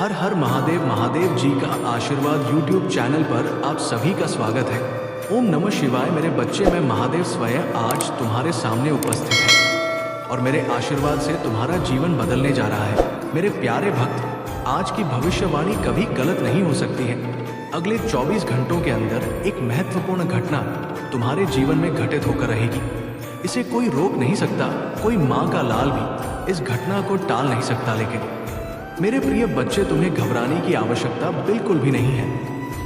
हर हर महादेव। महादेव जी का आशीर्वाद YouTube channel पर आप सभी का स्वागत है। ओम नमः शिवाय। मेरे बच्चे, मैं महादेव स्वयं आज तुम्हारे सामने उपस्थित है और मेरे आशीर्वाद से तुम्हारा जीवन बदलने जा रहा है। मेरे प्यारे भक्त, आज की भविष्यवाणी कभी गलत नहीं हो सकती है। अगले 24 घंटों के अंदर एक महत्वपूर्ण घटना तुम्हारे जीवन में घटित होकर रहेगी। इसे कोई रोक नहीं सकता, कोई माँ का लाल भी इस घटना को टाल नहीं सकता। लेकिन मेरे प्रिय बच्चे, तुम्हें घबराने की आवश्यकता बिल्कुल भी नहीं है,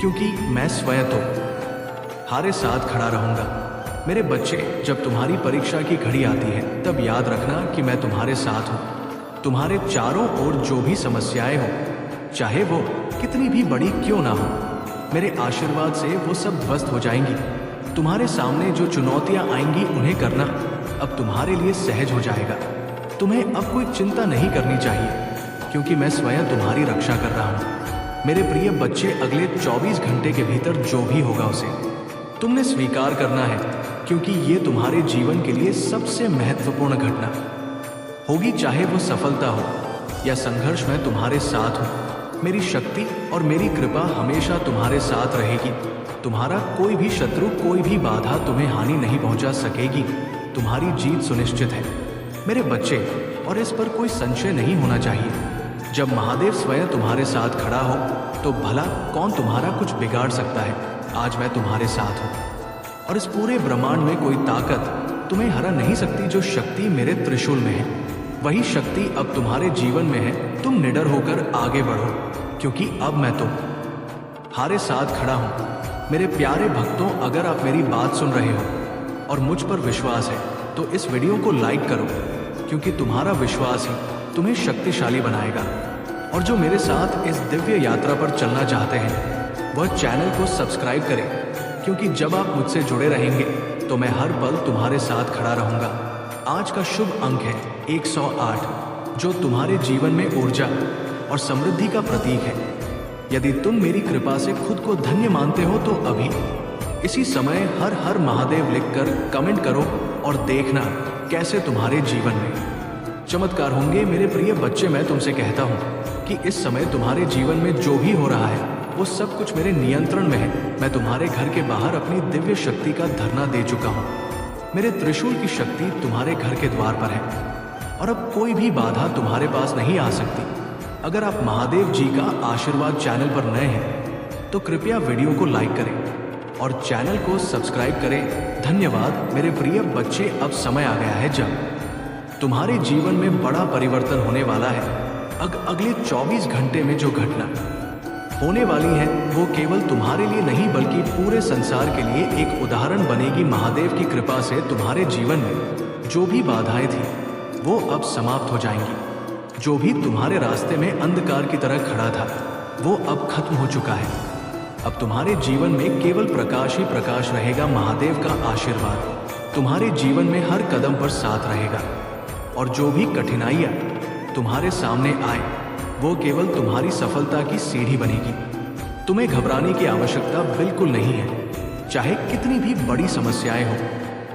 क्योंकि मैं स्वयं तुम्हारे साथ खड़ा रहूंगा। मेरे बच्चे, जब तुम्हारी परीक्षा की घड़ी आती है तब याद रखना कि मैं तुम्हारे साथ हूँ। तुम्हारे चारों ओर जो भी समस्याएं हो, चाहे वो कितनी भी बड़ी क्यों ना हो, मेरे आशीर्वाद से वो सब ध्वस्त हो जाएंगी। तुम्हारे सामने जो चुनौतियां आएंगी उन्हें करना अब तुम्हारे लिए सहज हो जाएगा। तुम्हें अब कोई चिंता नहीं करनी चाहिए, क्योंकि मैं स्वयं तुम्हारी रक्षा कर रहा हूँ। मेरे प्रिय बच्चे, अगले 24 घंटे के भीतर जो भी होगा उसे तुमने स्वीकार करना है, क्योंकि ये तुम्हारे जीवन के लिए सबसे महत्वपूर्ण घटना होगी। चाहे वो सफलता हो या संघर्ष, मैं तुम्हारे साथ हूँ। मेरी शक्ति और मेरी कृपा हमेशा तुम्हारे साथ रहेगी। तुम्हारा कोई भी शत्रु, कोई भी बाधा तुम्हें हानि नहीं पहुंचा सकेगी। तुम्हारी जीत सुनिश्चित है मेरे बच्चे, और इस पर कोई संशय नहीं होना चाहिए। जब महादेव स्वयं तुम्हारे साथ खड़ा हो तो भला कौन तुम्हारा कुछ बिगाड़ सकता है। आज मैं तुम्हारे साथ हूँ और इस पूरे ब्रह्मांड में कोई ताकत तुम्हें हरा नहीं सकती। जो शक्ति मेरे त्रिशूल में है, वही शक्ति अब तुम्हारे जीवन में है। तुम निडर होकर आगे बढ़ो, क्योंकि अब मैं तुम्हारे साथ खड़ा हूँ। मेरे प्यारे भक्तों, अगर आप मेरी बात सुन रहे हो और मुझ पर विश्वास है तो इस वीडियो को लाइक करो, क्योंकि तुम्हारा विश्वास ही तुम्हें शक्तिशाली बनाएगा। और जो मेरे साथ इस दिव्य यात्रा पर चलना चाहते हैं वह चैनल को सब्सक्राइब करें, क्योंकि जब आप मुझसे जुड़े रहेंगे तो मैं हर पल तुम्हारे साथ खड़ा रहूंगा। आज का शुभ अंक है 108, जो तुम्हारे जीवन में ऊर्जा और समृद्धि का प्रतीक है। यदि तुम मेरी कृपा से खुद को धन्य मानते हो तो अभी इसी समय हर हर महादेव लिखकर कमेंट करो और देखना कैसे तुम्हारे जीवन में चमत्कार होंगे। मेरे प्रिय बच्चे, मैं तुमसे कहता हूँ कि इस समय तुम्हारे जीवन में जो भी हो रहा है वो सब कुछ मेरे नियंत्रण में है। मैं तुम्हारे घर के बाहर अपनी दिव्य शक्ति का धरना दे चुका हूँ। मेरे त्रिशूल की शक्ति तुम्हारे घर के द्वार पर है और अब कोई भी बाधा तुम्हारे पास नहीं आ सकती। अगर आप महादेव जी का आशीर्वाद चैनल पर नए हैं तो कृपया वीडियो को लाइक करें और चैनल को सब्सक्राइब करें। धन्यवाद मेरे प्रिय बच्चे। अब समय आ गया है जब तुम्हारे जीवन में बड़ा परिवर्तन होने वाला है। अगले 24 घंटे में जो घटना होने वाली है वो केवल तुम्हारे लिए नहीं बल्कि पूरे संसार के लिए एक उदाहरण बनेगी। महादेव की कृपा से तुम्हारे जीवन में जो भी बाधाएं थी वो अब समाप्त हो जाएंगी। जो भी तुम्हारे रास्ते में अंधकार की तरह खड़ा था वो अब खत्म हो चुका है। अब तुम्हारे जीवन में केवल प्रकाश ही प्रकाश रहेगा। महादेव का आशीर्वाद तुम्हारे जीवन में हर कदम पर साथ रहेगा, और जो भी कठिनाइयां तुम्हारे सामने आए वो केवल तुम्हारी सफलता की सीढ़ी बनेगी। तुम्हें घबराने की आवश्यकता बिल्कुल नहीं है, चाहे कितनी भी बड़ी समस्याएं हो।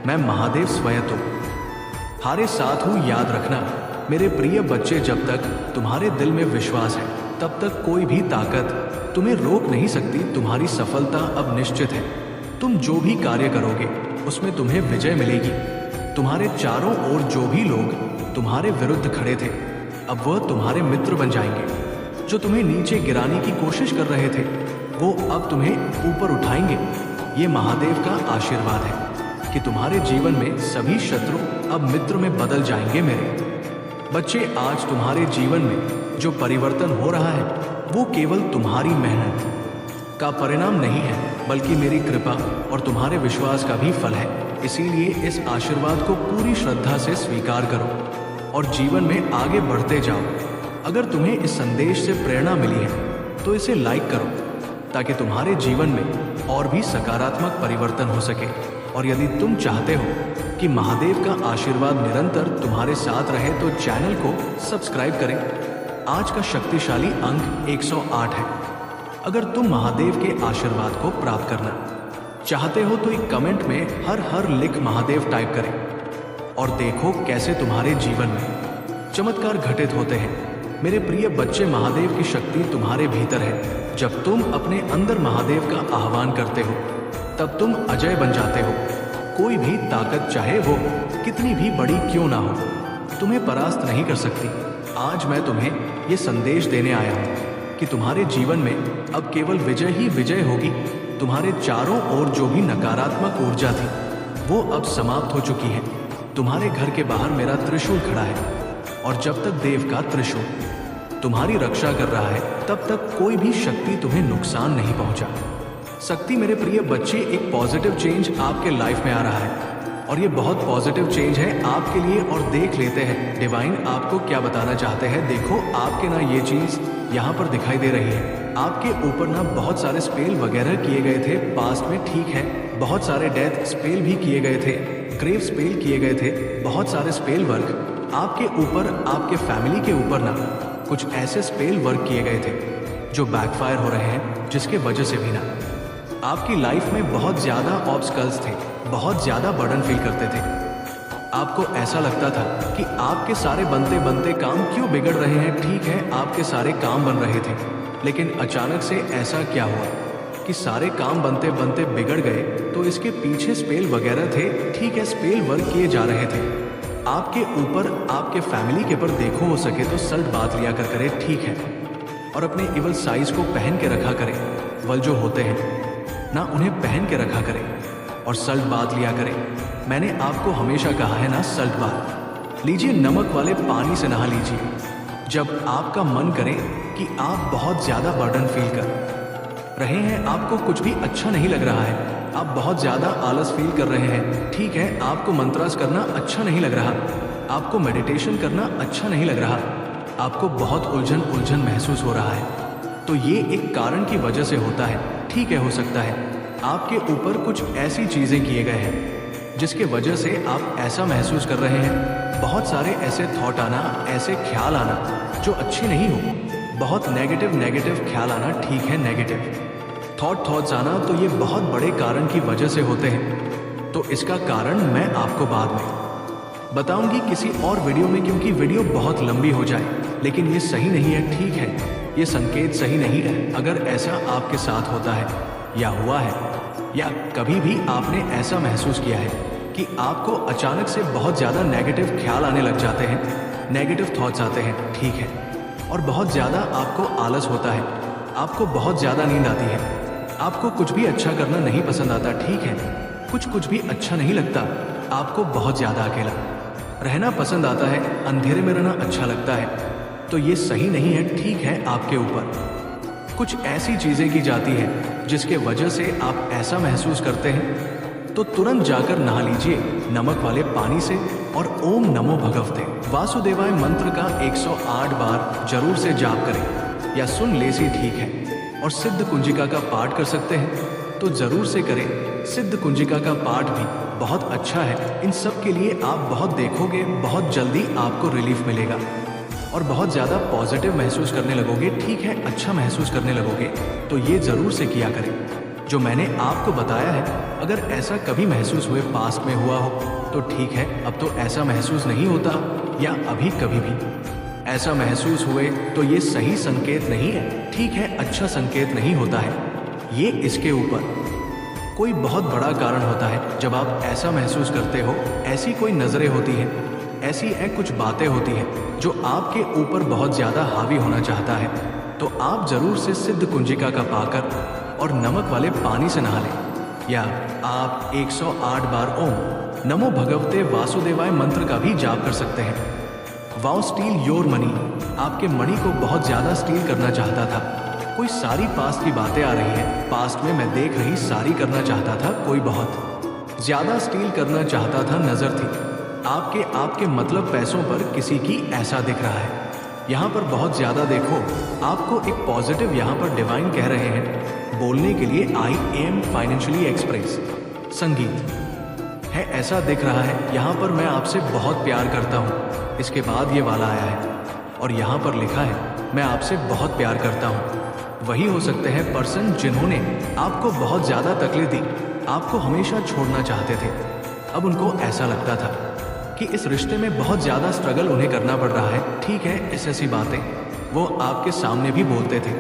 मैं महादेव स्वयं तुम्हारे साथ हूँ। याद रखना मेरे प्रिय बच्चे, जब तक तुम्हारे दिल में विश्वास है तब तक कोई भी ताकत तुम्हें रोक नहीं सकती। तुम्हारी सफलता अब निश्चित है। तुम जो भी कार्य करोगे उसमें तुम्हें विजय मिलेगी। तुम्हारे चारों ओर जो भी लोग तुम्हारे विरुद्ध खड़े थे अब वह तुम्हारे मित्र बन जाएंगे। जो तुम्हें नीचे गिराने की कोशिश कर रहे थे वो अब तुम्हें ऊपर उठाएंगे। ये महादेव का आशीर्वाद है कि तुम्हारे जीवन में सभी शत्रु अब मित्र में बदल जाएंगे। मेरे बच्चे, आज तुम्हारे जीवन में जो परिवर्तन हो रहा है वो केवल तुम्हारी मेहनत का परिणाम नहीं है, बल्कि मेरी कृपा और तुम्हारे विश्वास का भी फल है। इसीलिए इस आशीर्वाद को पूरी श्रद्धा से स्वीकार करो और जीवन में आगे बढ़ते जाओ। अगर तुम्हें इस संदेश से प्रेरणा मिली है तो इसे लाइक करो, ताकि तुम्हारे जीवन में और भी सकारात्मक परिवर्तन हो सके। और यदि तुम चाहते हो कि महादेव का आशीर्वाद निरंतर तुम्हारे साथ रहे तो चैनल को सब्सक्राइब करें। आज का शक्तिशाली अंक 108 है। अगर तुम महादेव के आशीर्वाद को प्राप्त करना चाहते हो तो एक कमेंट में हर हर लिख महादेव टाइप करें और देखो कैसे तुम्हारे जीवन में चमत्कार घटित होते हैं। मेरे प्रिय बच्चे, महादेव की शक्ति तुम्हारे भीतर है। जब तुम अपने अंदर महादेव का आह्वान करते हो तब तुम अजय बन जाते हो। कोई भी ताकत, चाहे वो कितनी भी बड़ी क्यों ना हो, तुम्हें परास्त नहीं कर सकती। आज मैं तुम्हें ये संदेश देने आया हूँ कि तुम्हारे जीवन में अब केवल विजय ही विजय होगी। तुम्हारे चारों ओर जो भी नकारात्मक ऊर्जा थी वो अब समाप्त हो चुकी है। तुम्हारे घर के बाहर मेरा त्रिशूल खड़ा है और जब तक देव का त्रिशूल तुम्हारी रक्षा कर रहा है तब तक कोई भी शक्ति तुम्हें नुकसान नहीं पहुंचा सकती। मेरे प्रिय बच्चे, एक पॉजिटिव चेंज आपके लाइफ में आ रहा है और ये बहुत पॉजिटिव चेंज है आपके लिए। और देख लेते हैं डिवाइन आपको क्या बताना चाहते हैं। देखो, आपके ना ये चीज यहाँ पर दिखाई दे रही है। आपके ऊपर ना बहुत सारे स्पेल वगैरह किए गए थे पास्ट में, ठीक है। बहुत सारे डेथ स्पेल भी किए गए थे, ग्रेव स्पेल किए गए थे, बहुत सारे स्पेल वर्क आपके ऊपर, आपके फैमिली के ऊपर ना कुछ ऐसे स्पेल वर्क किए गए थे जो बैकफायर हो रहे हैं, जिसके वजह से भी ना आपकी लाइफ में बहुत ज़्यादा ऑब्स्टकल्स थे, बहुत ज़्यादा बर्डन फील करते थे। आपको ऐसा लगता था कि आपके सारे बनते बनते काम क्यों बिगड़ रहे हैं। ठीक है, आपके सारे काम बन रहे थे, लेकिन अचानक से ऐसा क्या हुआ कि सारे काम बनते बनते बिगड़ गए। तो इसके पीछे स्पेल वगैरह थे, ठीक है, स्पेल वर्क किए जा रहे थे आपके ऊपर, आपके फैमिली के ऊपर। देखो, हो सके तो सल्ट बात लिया कर करे, ठीक है, और अपने इवल साइज को पहन के रखा करें। वल जो होते हैं ना, उन्हें पहन के रखा करें और सल्ट बात लिया करें। मैंने आपको हमेशा कहा है ना, सल्ट बात लीजिए, नमक वाले पानी से नहा लीजिए जब आपका मन करे कि आप बहुत ज़्यादा बर्डन फील कर रहे हैं, आपको कुछ भी अच्छा नहीं लग रहा है, आप बहुत ज़्यादा आलस फील कर रहे हैं। ठीक है, आपको मंत्रास करना अच्छा नहीं लग रहा, आपको मेडिटेशन करना अच्छा नहीं लग रहा, आपको बहुत उलझन उलझन महसूस हो रहा है। तो ये एक कारण की वजह से होता है। ठीक है, हो सकता है आपके ऊपर कुछ ऐसी चीज़ें किए गए हैं जिसके वजह से आप ऐसा महसूस कर रहे हैं। बहुत सारे ऐसे थॉट आना, ऐसे ख्याल आना जो अच्छे नहीं हो, बहुत नेगेटिव ख्याल आना, ठीक है, नेगेटिव थॉट्स आना, तो ये बहुत बड़े कारण की वजह से होते हैं। तो इसका कारण मैं आपको बाद में बताऊंगी किसी और वीडियो में, क्योंकि वीडियो बहुत लंबी हो जाए। लेकिन ये सही नहीं है, ठीक है, ये संकेत सही नहीं है। अगर ऐसा आपके साथ होता है या हुआ है या कभी भी आपने ऐसा महसूस किया है कि आपको अचानक से बहुत ज़्यादा नेगेटिव ख्याल आने लग जाते हैं, नेगेटिव थॉट्स आते हैं, ठीक है, और बहुत ज़्यादा आपको आलस होता है, आपको बहुत ज़्यादा नींद आती है, आपको कुछ भी अच्छा करना नहीं पसंद आता, ठीक है, कुछ भी अच्छा नहीं लगता, आपको बहुत ज़्यादा अकेला रहना पसंद आता है, अंधेरे में रहना अच्छा लगता है, तो ये सही नहीं है। ठीक है, आपके ऊपर कुछ ऐसी चीज़ें की जाती हैं जिसके वजह से आप ऐसा महसूस करते हैं, तो तुरंत जाकर नहा लीजिए नमक वाले पानी से और ओम नमो भगवते वासुदेवाय मंत्र का 108 बार जरूर से जाप करें या सुन ले सी, ठीक है, और सिद्ध कुंजिका का पाठ कर सकते हैं तो जरूर से करें। सिद्ध कुंजिका का पाठ भी बहुत अच्छा है। इन सब के लिए आप बहुत देखोगे, बहुत जल्दी आपको रिलीफ मिलेगा और बहुत ज़्यादा पॉजिटिव महसूस करने लगोगे, ठीक है, अच्छा महसूस करने लगोगे। तो ये ज़रूर से किया करें जो मैंने आपको बताया है। अगर ऐसा कभी महसूस हुए, पास्ट में हुआ हो तो ठीक है, अब तो ऐसा महसूस नहीं होता, या अभी कभी भी ऐसा महसूस हुए तो ये सही संकेत नहीं है, ठीक है, अच्छा संकेत नहीं होता है। ये इसके ऊपर कोई बहुत बड़ा कारण होता है जब आप ऐसा महसूस करते हो। ऐसी कोई नज़रें होती हैं, ऐसी कुछ बातें होती हैं जो आपके ऊपर बहुत ज़्यादा हावी होना चाहता है। तो आप ज़रूर से सिद्ध कुंजिका का पाकर और नमक वाले पानी से नहा लें, या आप 108 बार ओम नमो भगवते वासुदेवाय मंत्र का भी जाप कर सकते हैं। वाओ स्टील योर मनी, आपके मनी को बहुत ज़्यादा स्टील करना चाहता था। कोई सारी पास्ट की बातें आ रही हैं, पास्ट में मैं देख रही सारी करना चाहता था, कोई बहुत ज़्यादा स्टील करना चाहता था, नज़र थी आपके मतलब पैसों पर किसी की, ऐसा दिख रहा है। यहाँ पर बहुत ज़्यादा देखो, आपको एक पॉजिटिव यहाँ पर डिवाइन कह रहे हैं बोलने के लिए, आई एम फाइनेंशियली एक्सप्रेस संगीत है, ऐसा दिख रहा है। यहाँ पर मैं आपसे बहुत प्यार करता हूँ, इसके बाद ये वाला आया है और यहाँ पर लिखा है मैं आपसे बहुत प्यार करता हूँ। वही हो सकते हैं पर्सन जिन्होंने आपको बहुत ज़्यादा तकलीफ दी, आपको हमेशा छोड़ना चाहते थे। अब उनको ऐसा लगता था कि इस रिश्ते में बहुत ज़्यादा स्ट्रगल उन्हें करना पड़ रहा है, ठीक है, ऐसी बातें वो आपके सामने भी बोलते थे,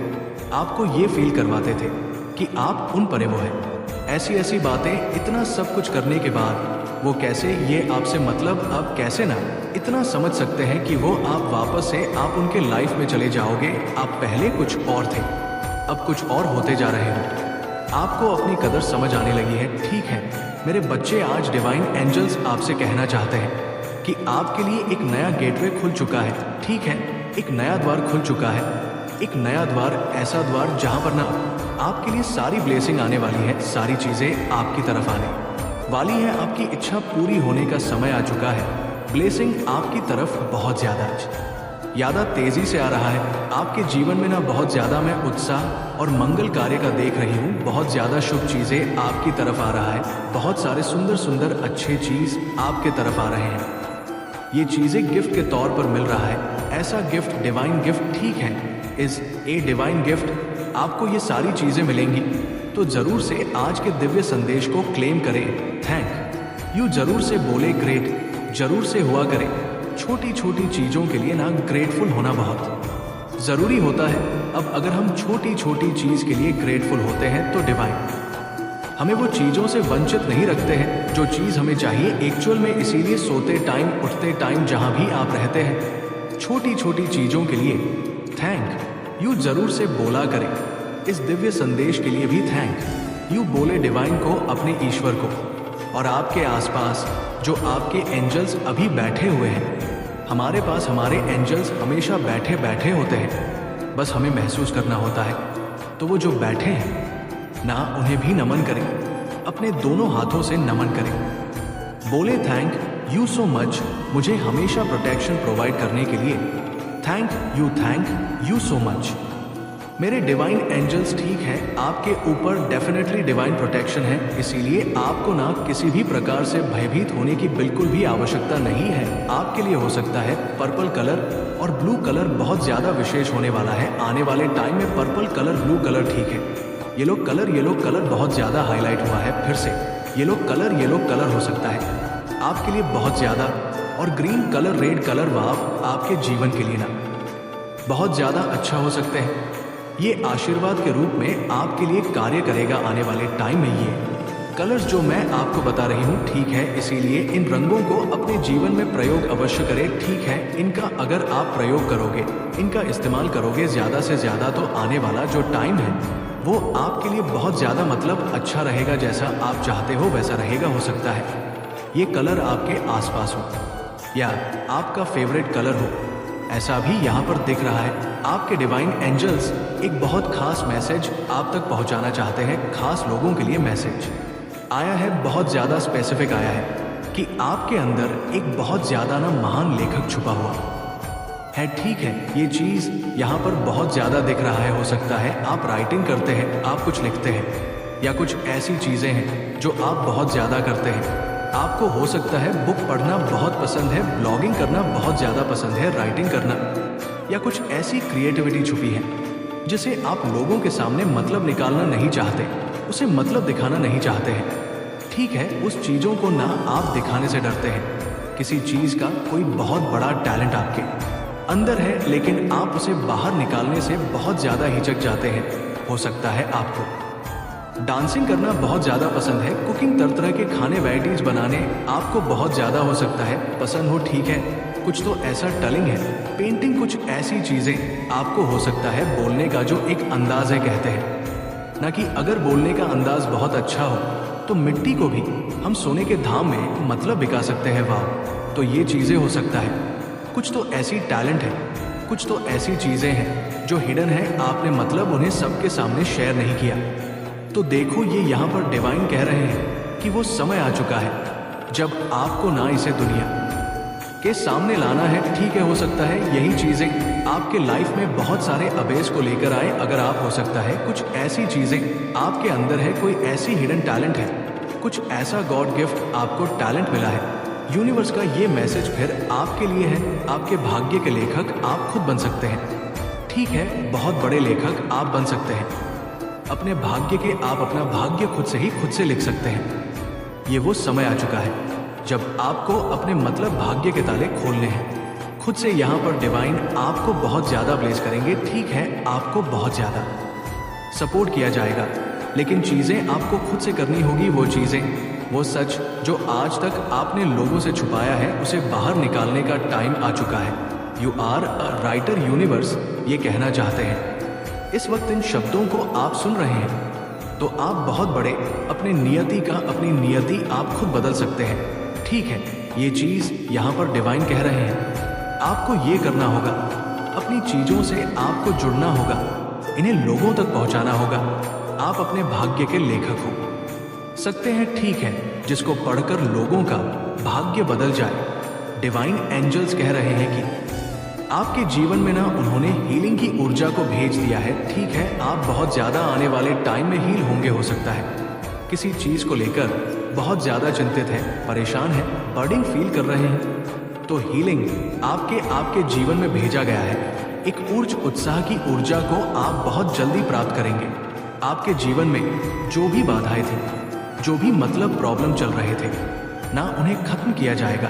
आपको ये फील करवाते थे कि आप उन परे वो हैं। ऐसी ऐसी बातें, इतना सब कुछ करने के बाद वो कैसे ये आपसे मतलब अब कैसे ना इतना समझ सकते हैं कि वो आप वापस से आप उनके लाइफ में चले जाओगे। आप पहले कुछ और थे, अब कुछ और होते जा रहे हो। आपको अपनी कदर समझ आने लगी है। ठीक है मेरे बच्चे, आज डिवाइन एंजल्स आपसे कहना चाहते हैं कि आपके लिए एक नया गेटवे खुल चुका है। ठीक है, एक नया द्वार खुल चुका है, एक नया द्वार, ऐसा द्वार जहां पर ना आपके लिए सारी ब्लेसिंग आने वाली है, सारी चीजें आपकी तरफ आने वाली है, आपकी इच्छा पूरी होने का समय आ चुका है। ब्लेसिंग आपकी तरफ बहुत ज़्यादा तेजी से आ रहा है। आपके जीवन में ना बहुत ज़्यादा मैं उत्साह और मंगल कार्य का देख रही हूँ। बहुत ज़्यादा शुभ चीज़ें आपकी तरफ आ रहा है। बहुत सारे सुंदर सुंदर अच्छे चीज़ आपके तरफ आ रहे हैं। ये चीज़ें गिफ्ट के तौर पर मिल रहा है, ऐसा गिफ्ट, डिवाइन गिफ्ट। ठीक है, इज ए डिवाइन गिफ्ट। आपको ये सारी चीज़ें मिलेंगी तो ज़रूर से आज के दिव्य संदेश को क्लेम करें। थैंक यू जरूर से बोले, ग्रेट जरूर से हुआ करें। छोटी छोटी चीज़ों के लिए ना ग्रेटफुल होना बहुत ज़रूरी होता है। अब अगर हम छोटी छोटी चीज़ के लिए ग्रेटफुल होते हैं तो डिवाइन हमें वो चीज़ों से वंचित नहीं रखते हैं जो चीज़ हमें चाहिए एक्चुअल में। इसीलिए सोते टाइम, उठते टाइम, जहाँ भी आप रहते हैं, छोटी छोटी चीज़ों के लिए थैंक यू जरूर से बोला करें। इस दिव्य संदेश के लिए भी थैंक यू बोले डिवाइन को, अपने ईश्वर को। और आपके आसपास जो आपके एंजल्स अभी बैठे हुए हैं, हमारे पास हमारे एंजल्स हमेशा बैठे बैठे होते हैं, बस हमें महसूस करना होता है। तो वो जो बैठे हैं ना, उन्हें भी नमन करें, अपने दोनों हाथों से नमन करें। बोले थैंक यू सो मच मुझे हमेशा प्रोटेक्शन प्रोवाइड करने के लिए। थैंक यू सो मच मेरे डिवाइन एंजल्स। ठीक है, आपके ऊपर डेफिनेटली डिवाइन प्रोटेक्शन है, इसीलिए आपको ना किसी भी प्रकार से भयभीत होने की बिल्कुल भी आवश्यकता नहीं है। आपके लिए हो सकता है पर्पल कलर और ब्लू कलर बहुत ज़्यादा विशेष होने वाला है आने वाले टाइम में। पर्पल कलर, ब्लू कलर, ठीक है, येलो कलर बहुत ज़्यादा हाईलाइट हुआ है फिर से। येलो कलर हो सकता है आपके लिए बहुत ज़्यादा। और ग्रीन कलर, रेड कलर, वाव आपके जीवन के लिए ना बहुत ज़्यादा अच्छा हो सकते हैं। ये आशीर्वाद के रूप में आपके लिए कार्य करेगा आने वाले टाइम में। ये कलर्स जो मैं आपको बता रही हूँ, ठीक है, इसीलिए इन रंगों को अपने जीवन में प्रयोग अवश्य करें। ठीक है, इनका अगर आप प्रयोग करोगे, इनका इस्तेमाल करोगे ज़्यादा से ज़्यादा, तो आने वाला जो टाइम है वो आपके लिए बहुत ज़्यादा मतलब अच्छा रहेगा। जैसा आप चाहते हो वैसा रहेगा। हो सकता है ये कलर आपके आसपास हो या आपका फेवरेट कलर हो, ऐसा भी यहाँ पर दिख रहा है। आपके डिवाइन एंजल्स एक बहुत खास मैसेज आप तक पहुँचाना चाहते हैं। खास लोगों के लिए मैसेज आया है, बहुत ज़्यादा स्पेसिफिक आया है कि आपके अंदर एक बहुत ज़्यादा ना महान लेखक छुपा हुआ है। ठीक है, ये चीज़ यहाँ पर बहुत ज़्यादा दिख रहा है। हो सकता है आप राइटिंग करते हैं, आप कुछ लिखते हैं, या कुछ ऐसी चीज़ें हैं जो आप बहुत ज़्यादा करते हैं। आपको हो सकता है बुक पढ़ना बहुत पसंद है, ब्लॉगिंग करना बहुत ज़्यादा पसंद है, राइटिंग करना, या कुछ ऐसी क्रिएटिविटी छुपी है जिसे आप लोगों के सामने मतलब निकालना नहीं चाहते, उसे मतलब दिखाना नहीं चाहते हैं। ठीक है, उस चीज़ों को ना आप दिखाने से डरते हैं। किसी चीज़ का कोई बहुत बड़ा टैलेंट आपके अंदर है, लेकिन आप उसे बाहर निकालने से बहुत ज़्यादा हिचक जाते हैं। हो सकता है आपको डांसिंग करना बहुत ज़्यादा पसंद है, कुकिंग, तरह तरह के खाने, वैराइटीज बनाने आपको बहुत ज़्यादा हो सकता है पसंद हो। ठीक है, कुछ तो ऐसा टलिंग है, पेंटिंग, कुछ ऐसी चीज़ें आपको हो सकता है। बोलने का जो एक अंदाज है, कहते हैं ना कि अगर बोलने का अंदाज बहुत अच्छा हो तो मिट्टी को भी हम सोने के धाम में मतलब बिका सकते हैं। वाह, तो ये चीज़ें हो सकता है। कुछ तो ऐसी टैलेंट है, कुछ तो ऐसी चीज़ें हैं जो हिडन है, आपने मतलब उन्हें सबके सामने शेयर नहीं किया। तो देखो, ये यहाँ पर डिवाइन कह रहे हैं कि वो समय आ चुका है जब आपको ना इसे दुनिया के सामने लाना है। ठीक है, हो सकता है यही चीज़ें आपके लाइफ में बहुत सारे अबेस को लेकर आए। अगर आप, हो सकता है कुछ ऐसी चीज़ें आपके अंदर है, कोई ऐसी हिडन टैलेंट है, कुछ ऐसा गॉड गिफ्ट आपको टैलेंट मिला है। यूनिवर्स का ये मैसेज फिर आपके लिए है। आपके भाग्य के लेखक आप खुद बन सकते हैं। ठीक है, बहुत बड़े लेखक आप बन सकते हैं अपने भाग्य के। आप अपना भाग्य खुद से ही खुद से लिख सकते हैं। ये वो समय आ चुका है जब आपको अपने मतलब भाग्य के ताले खोलने हैं। खुद से यहाँ पर डिवाइन आपको बहुत ज़्यादा ब्लेस करेंगे। ठीक है, आपको बहुत ज़्यादा सपोर्ट किया जाएगा, लेकिन चीज़ें आपको खुद से करनी होगी। वो चीज़ें, वो सच जो आज तक आपने लोगों से छुपाया है, उसे बाहर निकालने का टाइम आ चुका है। You are a writer, universe ये कहना चाहते हैं। इस वक्त इन शब्दों को आप सुन रहे हैं तो आप बहुत बड़े अपनी नियति आप खुद बदल सकते हैं। ठीक है, ये चीज़ यहाँ पर डिवाइन कह रहे हैं, आपको ये करना होगा, अपनी चीज़ों से आपको जुड़ना होगा, इन्हें लोगों तक पहुँचाना होगा। आप अपने भाग्य के लेखक हो सकते हैं। ठीक है, जिसको पढ़कर लोगों का भाग्य बदल जाए। डिवाइन एंजल्स कह रहे हैं कि आपके जीवन में ना उन्होंने हीलिंग की ऊर्जा को भेज दिया है। ठीक है, आप बहुत ज़्यादा आने वाले टाइम में हील होंगे। हो सकता है किसी चीज़ को लेकर बहुत ज़्यादा चिंतित है, परेशान है, बर्डन फील कर रहे हैं, तो हीलिंग आपके जीवन में भेजा गया है। एक उत्साह की ऊर्जा को आप बहुत जल्दी प्राप्त करेंगे। आपके जीवन में जो भी बाधाएं थी, जो भी प्रॉब्लम चल रहे थे ना, उन्हें खत्म किया जाएगा।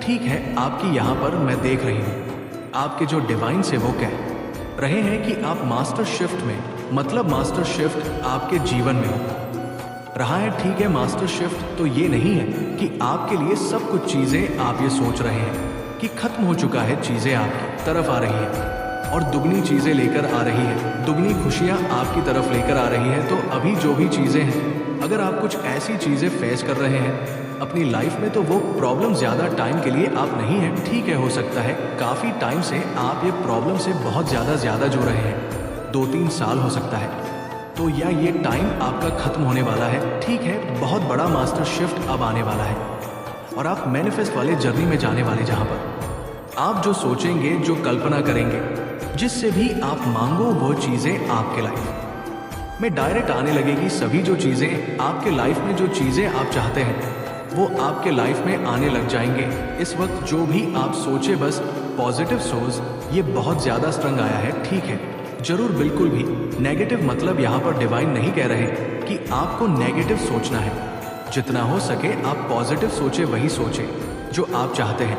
ठीक है, आपकी यहाँ पर मैं देख रही हूँ, आपके जो डिवाइन से वो कह रहे हैं कि आप मास्टर शिफ्ट में, मास्टर शिफ्ट आपके जीवन में हो रहा है। ठीक है, मास्टर शिफ्ट तो ये नहीं है कि आपके लिए सब कुछ चीज़ें आप ये सोच रहे हैं कि खत्म हो चुका है, चीज़ें आपकी तरफ आ रही हैं और दुगनी चीज़ें लेकर आ रही है, दुगनी खुशियाँ आपकी तरफ लेकर आ रही है। तो अभी जो भी चीज़ें हैं, अगर आप कुछ ऐसी चीज़ें फेस कर रहे हैं अपनी लाइफ में, तो वो प्रॉब्लम ज़्यादा टाइम के लिए आप नहीं हैं। ठीक है, हो सकता है काफ़ी टाइम से आप ये प्रॉब्लम से बहुत ज़्यादा जुड़ रहे हैं, 2-3 साल हो सकता है, तो या ये टाइम आपका खत्म होने वाला है। ठीक है, बहुत बड़ा मास्टर शिफ्ट अब आने वाला है और आप मैनिफेस्ट वाले जर्नी में जाने वाले, जहाँ पर आप जो सोचेंगे, जो कल्पना करेंगे, जिससे भी आप मांगो, वो चीज़ें आपके लाइफ में डायरेक्ट आने लगेगी। सभी जो चीज़ें आपके लाइफ में, जो चीज़ें आप चाहते हैं, वो आपके लाइफ में आने लग जाएंगे। इस वक्त जो भी आप सोचे, बस पॉजिटिव सोच, ये बहुत ज़्यादा स्ट्रंग आया है। ठीक है, जरूर, बिल्कुल भी नेगेटिव यहाँ पर डिवाइन नहीं कह रहे कि आपको नेगेटिव सोचना है। जितना हो सके आप पॉजिटिव सोचे, वही सोचे जो आप चाहते हैं,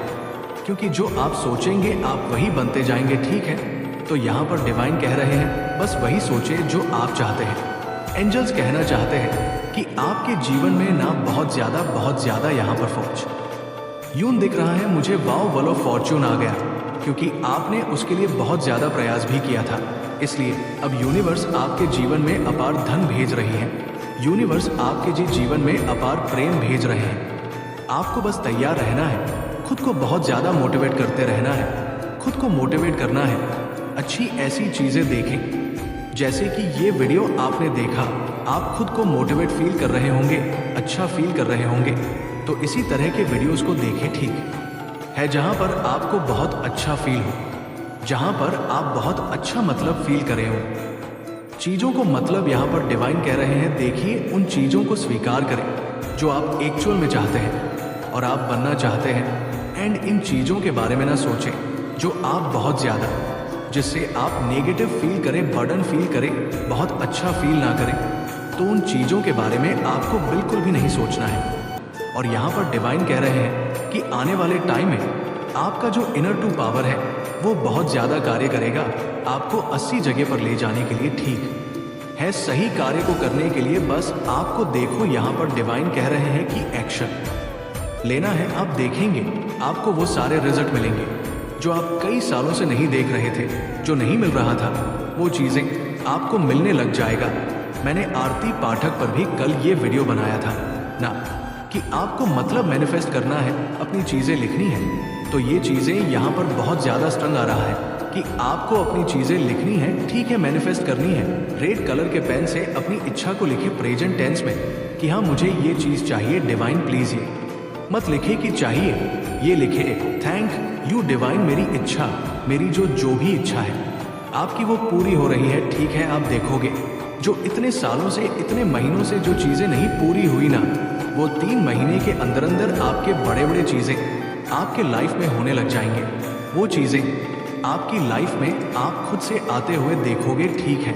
क्योंकि जो आप सोचेंगे आप वही बनते जाएंगे। ठीक है, तो यहाँ पर डिवाइन कह रहे हैं बस वही सोचे जो आप चाहते हैं। एंजल्स कहना चाहते हैं कि आपके जीवन में ना बहुत ज़्यादा यहाँ पर फौज यूं दिख रहा है मुझे, वाओ वालो फॉर्चून आ गया, क्योंकि आपने उसके लिए बहुत ज़्यादा प्रयास भी किया था। इसलिए अब यूनिवर्स आपके जीवन में अपार धन भेज रही है, यूनिवर्स आपके जीवन में अपार प्रेम भेज रहे हैं। आपको बस तैयार रहना है, खुद को बहुत ज़्यादा मोटिवेट करते रहना है, खुद को मोटिवेट करना है। अच्छी ऐसी चीज़ें देखें, जैसे कि ये वीडियो आपने देखा, आप खुद को मोटिवेट फील कर रहे होंगे, अच्छा फील कर रहे होंगे, तो इसी तरह के वीडियोस को देखें। ठीक है, जहाँ पर आपको बहुत अच्छा फील हो, जहाँ पर आप बहुत अच्छा फील करे हो, चीज़ों को यहाँ पर डिवाइन कह रहे हैं, देखिए उन चीज़ों को स्वीकार करें जो आप एक्चुअल में चाहते हैं और आप बनना चाहते हैं। एंड इन चीज़ों के बारे में ना सोचें जो आप बहुत ज़्यादा, जिससे आप नेगेटिव फील करें, बर्डन फील करें, बहुत अच्छा फील ना करें, तो उन चीज़ों के बारे में आपको बिल्कुल भी नहीं सोचना है। और यहाँ पर डिवाइन कह रहे हैं कि आने वाले टाइम में आपका जो इनर टू पावर है वो बहुत ज़्यादा कार्य करेगा, आपको 80 जगह पर ले जाने के लिए। ठीक है, सही कार्य को करने के लिए बस आपको देखो, यहाँ पर डिवाइन कह रहे हैं कि एक्शन लेना है। आप देखेंगे आपको वो सारे रिजल्ट मिलेंगे जो आप कई सालों से नहीं देख रहे थे, जो नहीं मिल रहा था, वो चीज़ें आपको मिलने लग जाएगा। मैंने आरती पाठक पर भी कल ये वीडियो बनाया था ना, कि आपको मैनिफेस्ट करना है, अपनी चीज़ें लिखनी है, तो ये चीज़ें यहाँ पर बहुत ज़्यादा स्ट्रंग आ रहा है कि आपको अपनी चीज़ें लिखनी है। ठीक है, मैनिफेस्ट करनी है। रेड कलर के पेन से अपनी इच्छा को लिखे प्रेजेंट टेंस में कि हाँ मुझे ये चीज़ चाहिए, डिवाइन प्लीज़। ये मत लिखे कि चाहिए, ये लिखे थैंक यू डिवाइन, मेरी इच्छा, मेरी जो भी इच्छा है आपकी वो पूरी हो रही है। ठीक है, आप देखोगे जो इतने सालों से, इतने महीनों से जो चीज़ें नहीं पूरी हुई ना, वो 3 महीने के अंदर अंदर आपके बड़े चीज़ें आपके लाइफ में होने लग जाएंगे। वो चीज़ें आपकी लाइफ में आप खुद से आते हुए देखोगे। ठीक है,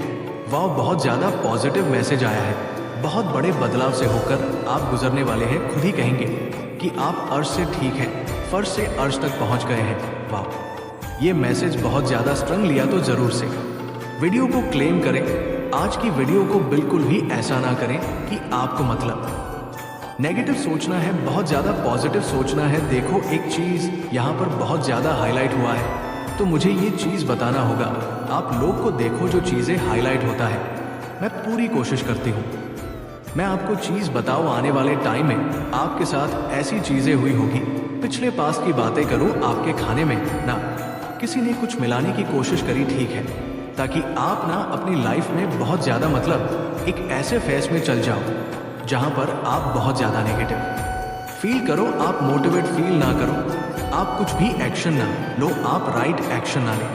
वाह, बहुत ज़्यादा पॉजिटिव मैसेज आया है, बहुत बड़े बदलाव से होकर आप गुजरने वाले हैं। खुद ही कहेंगे कि आप अर्श से, ठीक है, फर्श से अर्श तक पहुंच गए हैं। वाह, ये मैसेज बहुत ज़्यादा स्ट्रंग लिया तो ज़रूर से वीडियो को क्लेम करें। आज की वीडियो को बिल्कुल भी ऐसा ना करें कि आपको मतलब नेगेटिव सोचना है, बहुत ज़्यादा पॉजिटिव सोचना है। देखो, एक चीज़ यहाँ पर बहुत ज़्यादा हाईलाइट हुआ है, तो मुझे ये चीज़ बताना होगा। आप लोग को देखो जो चीज़ें हाईलाइट होता है, मैं पूरी कोशिश करती हूँ मैं आपको चीज़ बताऊँ। आने वाले टाइम में आपके साथ ऐसी चीज़ें हुई होगी, पिछले पास्ट की बातें करूँ आपके खाने में ना किसी ने कुछ मिलाने की कोशिश करी, ठीक है, ताकि आप ना अपनी लाइफ में बहुत ज़्यादा मतलब एक ऐसे फेस में चल जाओ जहाँ पर आप बहुत ज़्यादा नेगेटिव फील करो। आप मोटिवेट फील ना करो, आप कुछ भी एक्शन ना लो, आप राइट एक्शन ना ले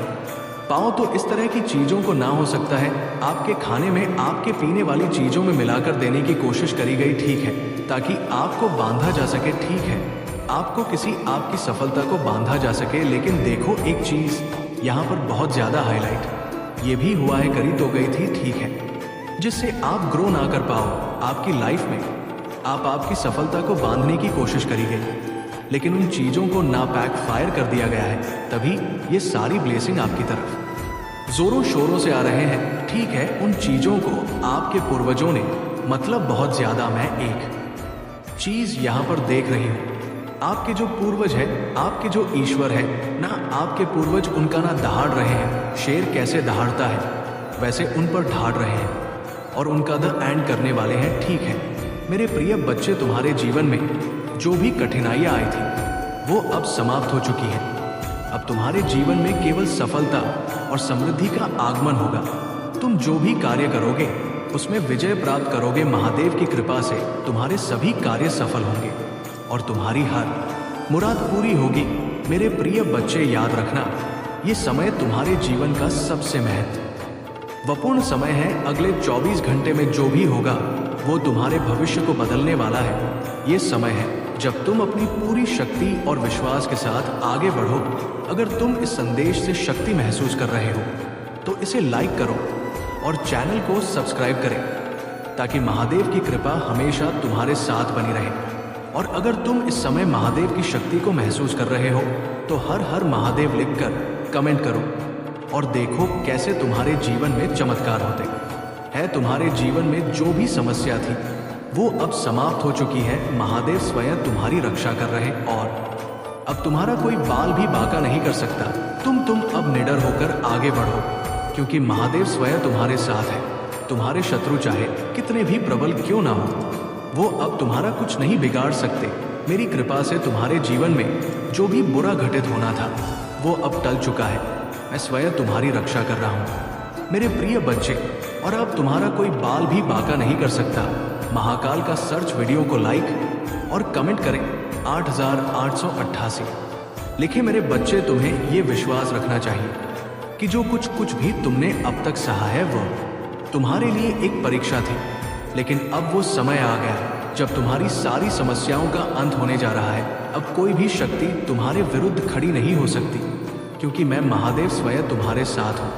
पाओ। तो इस तरह की चीज़ों को ना हो सकता है आपके खाने में, आपके पीने वाली चीज़ों में मिलाकर देने की कोशिश करी गई, ठीक है, ताकि आपको बांधा जा सके, ठीक है, आपको किसी आपकी सफलता को बांधा जा सके। लेकिन देखो, एक चीज़ यहाँ पर बहुत ज़्यादा हाईलाइट ये भी हुआ है, करी तो गई थी, ठीक है, जिससे आप ग्रो ना कर पाओ आपकी लाइफ में। आप आपकी सफलता को बांधने की कोशिश करी गई, लेकिन उन चीज़ों को ना बैक फायर कर दिया गया है, तभी ये सारी ब्लेसिंग आपकी तरफ जोरों शोरों से आ रहे हैं, ठीक है। उन चीज़ों को आपके पूर्वजों ने मतलब बहुत ज़्यादा, मैं एक चीज़ यहाँ पर देख रही हूँ, आपके जो पूर्वज है, आपके जो ईश्वर है ना, आपके पूर्वज उनका ना दहाड़ रहे हैं। शेर कैसे दहाड़ता है वैसे उन पर ढाड़ रहे हैं और उनका द एंड करने वाले हैं, ठीक है। मेरे प्रिय बच्चे, तुम्हारे जीवन में जो भी कठिनाइयाँ आई थी वो अब समाप्त हो चुकी है। अब तुम्हारे जीवन में केवल सफलता और समृद्धि का आगमन होगा। तुम जो भी कार्य करोगे उसमें विजय प्राप्त करोगे। महादेव की कृपा से तुम्हारे सभी कार्य सफल होंगे और तुम्हारी हर मुराद पूरी होगी। मेरे प्रिय बच्चे, याद रखना, ये समय तुम्हारे जीवन का सबसे महत्वपूर्ण समय है। अगले 24 घंटे में जो भी होगा वो तुम्हारे भविष्य को बदलने वाला है। ये समय है जब तुम अपनी पूरी शक्ति और विश्वास के साथ आगे बढ़ो। अगर तुम इस संदेश से शक्ति महसूस कर रहे हो तो इसे लाइक करो और चैनल को सब्सक्राइब करें, ताकि महादेव की कृपा हमेशा तुम्हारे साथ बनी रहे। और अगर तुम इस समय महादेव की शक्ति को महसूस कर रहे हो तो हर हर महादेव लिखकर कमेंट करो और देखो कैसे तुम्हारे जीवन में चमत्कार होते हैं। तुम्हारे जीवन में जो भी समस्या थी वो अब समाप्त हो चुकी है। महादेव स्वयं तुम्हारी रक्षा कर रहे और अब तुम्हारा कोई बाल भी बांका नहीं कर सकता। तुम अब निडर होकर आगे बढ़ो, क्योंकि महादेव स्वयं तुम्हारे साथ है। तुम्हारे शत्रु चाहे कितने भी प्रबल क्यों ना हो, वो अब तुम्हारा कुछ नहीं बिगाड़ सकते। मेरी कृपा से तुम्हारे जीवन में जो भी बुरा घटित होना था वो अब टल चुका है। मैं स्वयं तुम्हारी रक्षा कर रहा हूँ मेरे प्रिय बच्चे, और अब तुम्हारा कोई बाल भी बांका नहीं कर सकता। महाकाल का सर्च वीडियो को लाइक और कमेंट करें 8888 लिखे। मेरे बच्चे, तुम्हें ये विश्वास रखना चाहिए कि जो कुछ भी तुमने अब तक सहा है वो तुम्हारे लिए एक परीक्षा थी, लेकिन अब वो समय आ गया जब तुम्हारी सारी समस्याओं का अंत होने जा रहा है। अब कोई भी शक्ति तुम्हारे विरुद्ध खड़ी नहीं हो सकती, क्योंकि मैं महादेव स्वयं तुम्हारे साथ हूँ।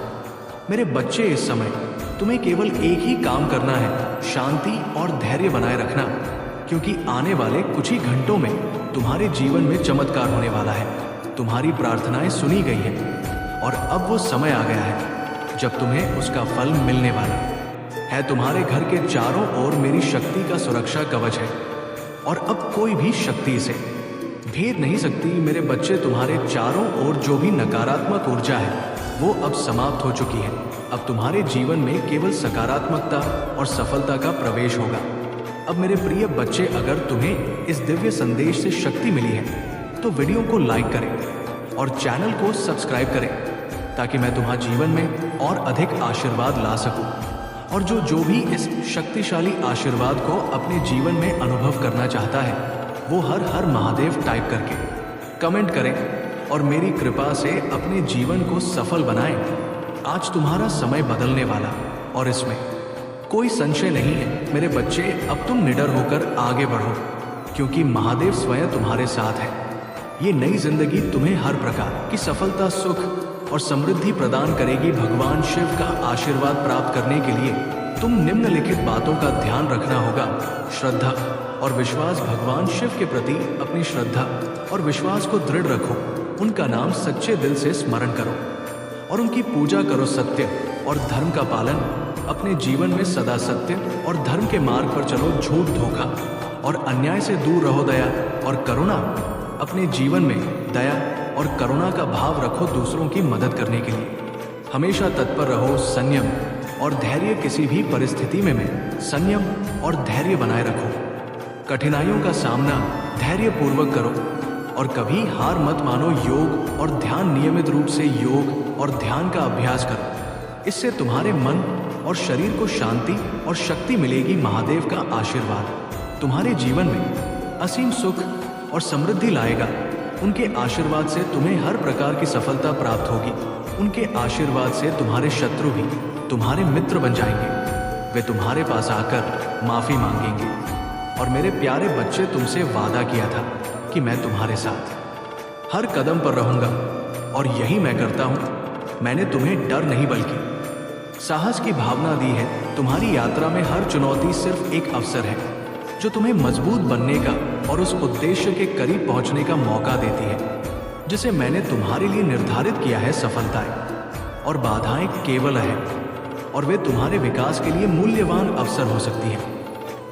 मेरे बच्चे, इस समय तुम्हें केवल एक ही काम करना है, शांति और धैर्य बनाए रखना, क्योंकि आने वाले कुछ ही घंटों में तुम्हारे जीवन में चमत्कार होने वाला है। तुम्हारी प्रार्थनाएं सुनी गई हैं और अब वो समय आ गया है जब तुम्हें उसका फल मिलने वाला है। तुम्हारे घर के चारों ओर मेरी शक्ति का सुरक्षा कवच है और अब कोई भी शक्ति इसे भेद नहीं सकती। मेरे बच्चे, तुम्हारे चारों ओर जो भी नकारात्मक ऊर्जा है वो अब समाप्त हो चुकी है। अब तुम्हारे जीवन में केवल सकारात्मकता और सफलता का प्रवेश होगा। अब मेरे प्रिय बच्चे, अगर तुम्हें इस दिव्य संदेश से शक्ति मिली है तो वीडियो को लाइक करें और चैनल को सब्सक्राइब करें, ताकि मैं तुम्हारे जीवन में और अधिक आशीर्वाद ला सकूं। और जो भी इस शक्तिशाली आशीर्वाद को अपने जीवन में अनुभव करना चाहता है वो हर हर महादेव टाइप करके कमेंट करें और मेरी कृपा से अपने जीवन को सफल बनाएं। आज तुम्हारा समय बदलने वाला और इसमें कोई संशय नहीं है। मेरे बच्चे, अब तुम निडर होकर आगे बढ़ो, क्योंकि महादेव स्वयं तुम्हारे साथ है। ये नई जिंदगी तुम्हें हर प्रकार की सफलता, सुख और समृद्धि प्रदान करेगी। भगवान शिव का आशीर्वाद प्राप्त करने के लिए तुम निम्नलिखित बातों का ध्यान रखना होगा। श्रद्धा और विश्वास। भगवान शिव के प्रति अपनी श्रद्धा और विश्वास को दृढ़ रखो। उनका नाम सच्चे दिल से स्मरण करो और उनकी पूजा करो। सत्य और धर्म का पालन, अपने जीवन में सदा सत्य और धर्म के मार्ग पर चलो। झूठ, धोखा और अन्याय से दूर रहो। दया और करुणा, अपने जीवन में दया और करुणा का भाव रखो दूसरों की मदद करने के लिए। हमेशा तत्पर रहो। संयम और धैर्य, किसी भी परिस्थिति में संयम और धैर्य बनाए रखो। कठिनाइयों का सामना धैर्यपूर्वक करो और कभी हार मत मानो। योग और ध्यान, नियमित रूप से योग और ध्यान का अभ्यास करो। इससे तुम्हारे मन और शरीर को शांति और शक्ति मिलेगी। महादेव का आशीर्वाद तुम्हारे जीवन में असीम सुख और समृद्धि लाएगा। उनके आशीर्वाद से तुम्हें हर प्रकार की सफलता प्राप्त होगी। उनके आशीर्वाद से तुम्हारे शत्रु भी तुम्हारे मित्र बन जाएंगे। वे तुम्हारे पास आकर माफी मांगेंगे। और मेरे प्यारे बच्चे, तुमसे वादा किया था कि मैं तुम्हारे साथ हर कदम पर रहूंगा और यही मैं करता हूं। मैंने तुम्हें डर नहीं बल्कि साहस की भावना दी है। तुम्हारी यात्रा में हर चुनौती सिर्फ एक अवसर है जो तुम्हें मजबूत बनने का और उस उद्देश्य के करीब पहुंचने का मौका देती है जिसे मैंने तुम्हारे लिए निर्धारित किया है। सफलताएं और बाधाएं केवल है और वे तुम्हारे विकास के लिए मूल्यवान अवसर हो सकती हैं।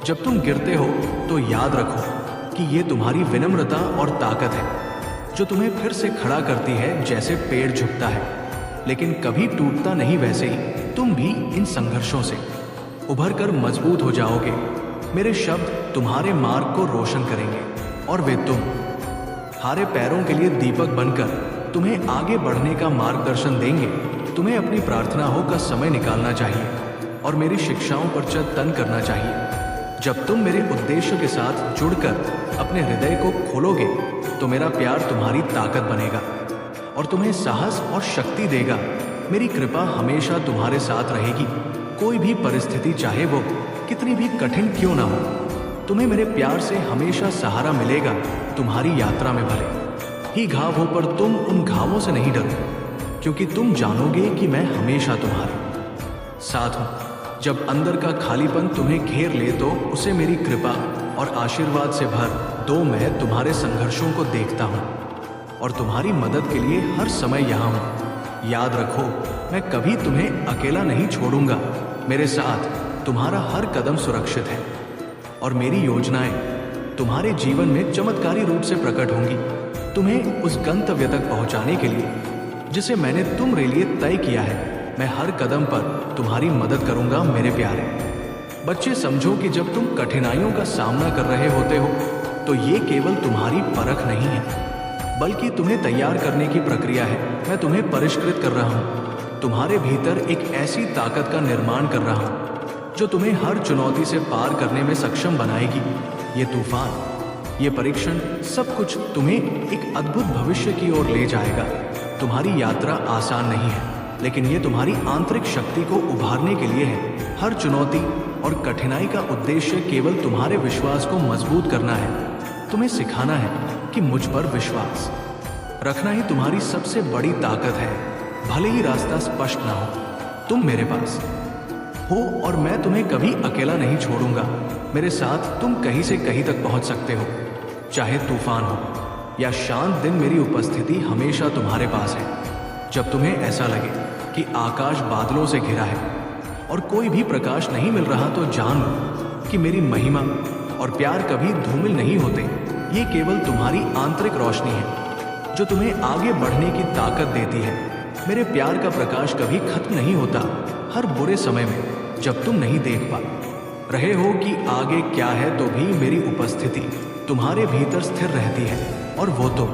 जब तुम गिरते हो तो याद रखो कि ये तुम्हारी विनम्रता और ताकत है जो तुम्हें फिर से खड़ा करती है। जैसे पेड़ झुकता है लेकिन कभी टूटता नहीं, वैसे ही तुम भी इन संघर्षों से उभर कर मजबूत हो जाओगे। मेरे शब्द तुम्हारे मार्ग को रोशन करेंगे और वे तुम हारे पैरों के लिए दीपक बनकर तुम्हें आगे बढ़ने का मार्गदर्शन देंगे। तुम्हें अपनी प्रार्थना हो का समय निकालना चाहिए और मेरी शिक्षाओं पर चिंतन करना चाहिए। जब तुम मेरे उद्देश्य के साथ जुड़कर अपने हृदय को खोलोगे तो मेरा प्यार तुम्हारी ताकत बनेगा और तुम्हें साहस और शक्ति देगा। मेरी कृपा हमेशा तुम्हारे साथ रहेगी। कोई भी परिस्थिति, चाहे वो कितनी भी कठिन क्यों ना हो, तुम्हें मेरे प्यार से हमेशा सहारा मिलेगा। तुम्हारी यात्रा में भले ही घाव हो पर तुम उन घावों से नहीं डरो, क्योंकि तुम जानोगे कि मैं हमेशा तुम्हारे साथ हूं। जब अंदर का खालीपन तुम्हें घेर ले तो उसे मेरी कृपा और आशीर्वाद से भर दो। मैं तुम्हारे संघर्षों को देखता हूं और तुम्हारी मदद के लिए हर समय यहां हूं। याद रखो, मैं कभी तुम्हें अकेला नहीं छोड़ूंगा। मेरे साथ तुम्हारा हर कदम सुरक्षित है और मेरी योजनाएं तुम्हारे जीवन में चमत्कारी रूप से प्रकट होंगी, तुम्हें उस गंतव्य तक पहुंचाने के लिए जिसे मैंने तुम्हारे लिए तय किया है। मैं हर कदम पर तुम्हारी मदद करूंगा। मेरे प्यारे बच्चे, समझो कि जब तुम कठिनाइयों का सामना कर रहे होते हो तो ये केवल तुम्हारी परख नहीं है, बल्कि तुम्हें तैयार करने की प्रक्रिया है। मैं तुम्हें परिष्कृत कर रहा हूँ, तुम्हारे भीतर एक ऐसी ताकत का निर्माण कर रहा हूँ जो तुम्हें हर चुनौती से पार करने में सक्षम बनाएगी। ये तूफान, ये परीक्षण, सब कुछ तुम्हें एक अद्भुत भविष्य की ओर ले जाएगा। तुम्हारी यात्रा आसान नहीं है, लेकिन ये तुम्हारी आंतरिक शक्ति को उभारने के लिए है। हर चुनौती और कठिनाई का उद्देश्य केवल तुम्हारे विश्वास को मजबूत करना है। तुम्हें सिखाना है कि मुझ पर विश्वास रखना ही तुम्हारी सबसे बड़ी ताकत है। भले ही रास्ता स्पष्ट ना हो, तुम मेरे पास हो और मैं तुम्हें कभी अकेला नहीं छोड़ूंगा। मेरे साथ तुम कहीं से कहीं तक पहुंच सकते हो, चाहे तूफान हो या शांत दिन। मेरी उपस्थिति हमेशा तुम्हारे पास है। जब तुम्हें ऐसा लगे कि आकाश बादलों से घिरा है और कोई भी प्रकाश नहीं मिल रहा, तो जान लो कि मेरी महिमा और प्यार कभी धूमिल नहीं होते। ये केवल तुम्हारी आंतरिक रोशनी है जो तुम्हें आगे बढ़ने की ताकत देती है। मेरे प्यार का प्रकाश कभी खत्म नहीं होता। हर बुरे समय में जब तुम नहीं देख पा रहे हो कि आगे क्या है, तो भी मेरी उपस्थिति तुम्हारे भीतर स्थिर रहती है और वो तो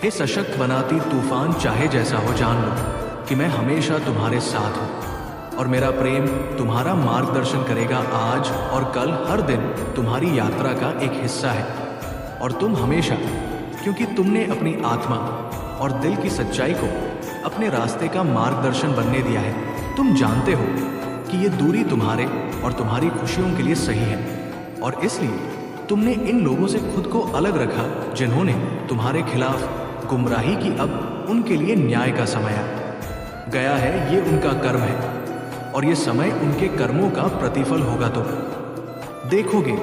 हे सशक्त बनाती तूफान। चाहे जैसा हो, जान लो कि मैं हमेशा तुम्हारे साथ हूँ और मेरा प्रेम तुम्हारा मार्गदर्शन करेगा। आज और कल, हर दिन तुम्हारी यात्रा का एक हिस्सा है और तुम हमेशा, क्योंकि तुमने अपनी आत्मा और दिल की सच्चाई को अपने रास्ते का मार्गदर्शन बनने दिया है। तुम जानते हो कि ये दूरी तुम्हारे और तुम्हारी खुशियों के लिए सही है और इसलिए तुमने इन लोगों से खुद को अलग रखा जिन्होंने तुम्हारे खिलाफ गुमराही की। अब उनके लिए न्याय का समय आ गया है। ये उनका कर्म है और ये समय उनके कर्मों का प्रतिफल होगा। तो देखोगे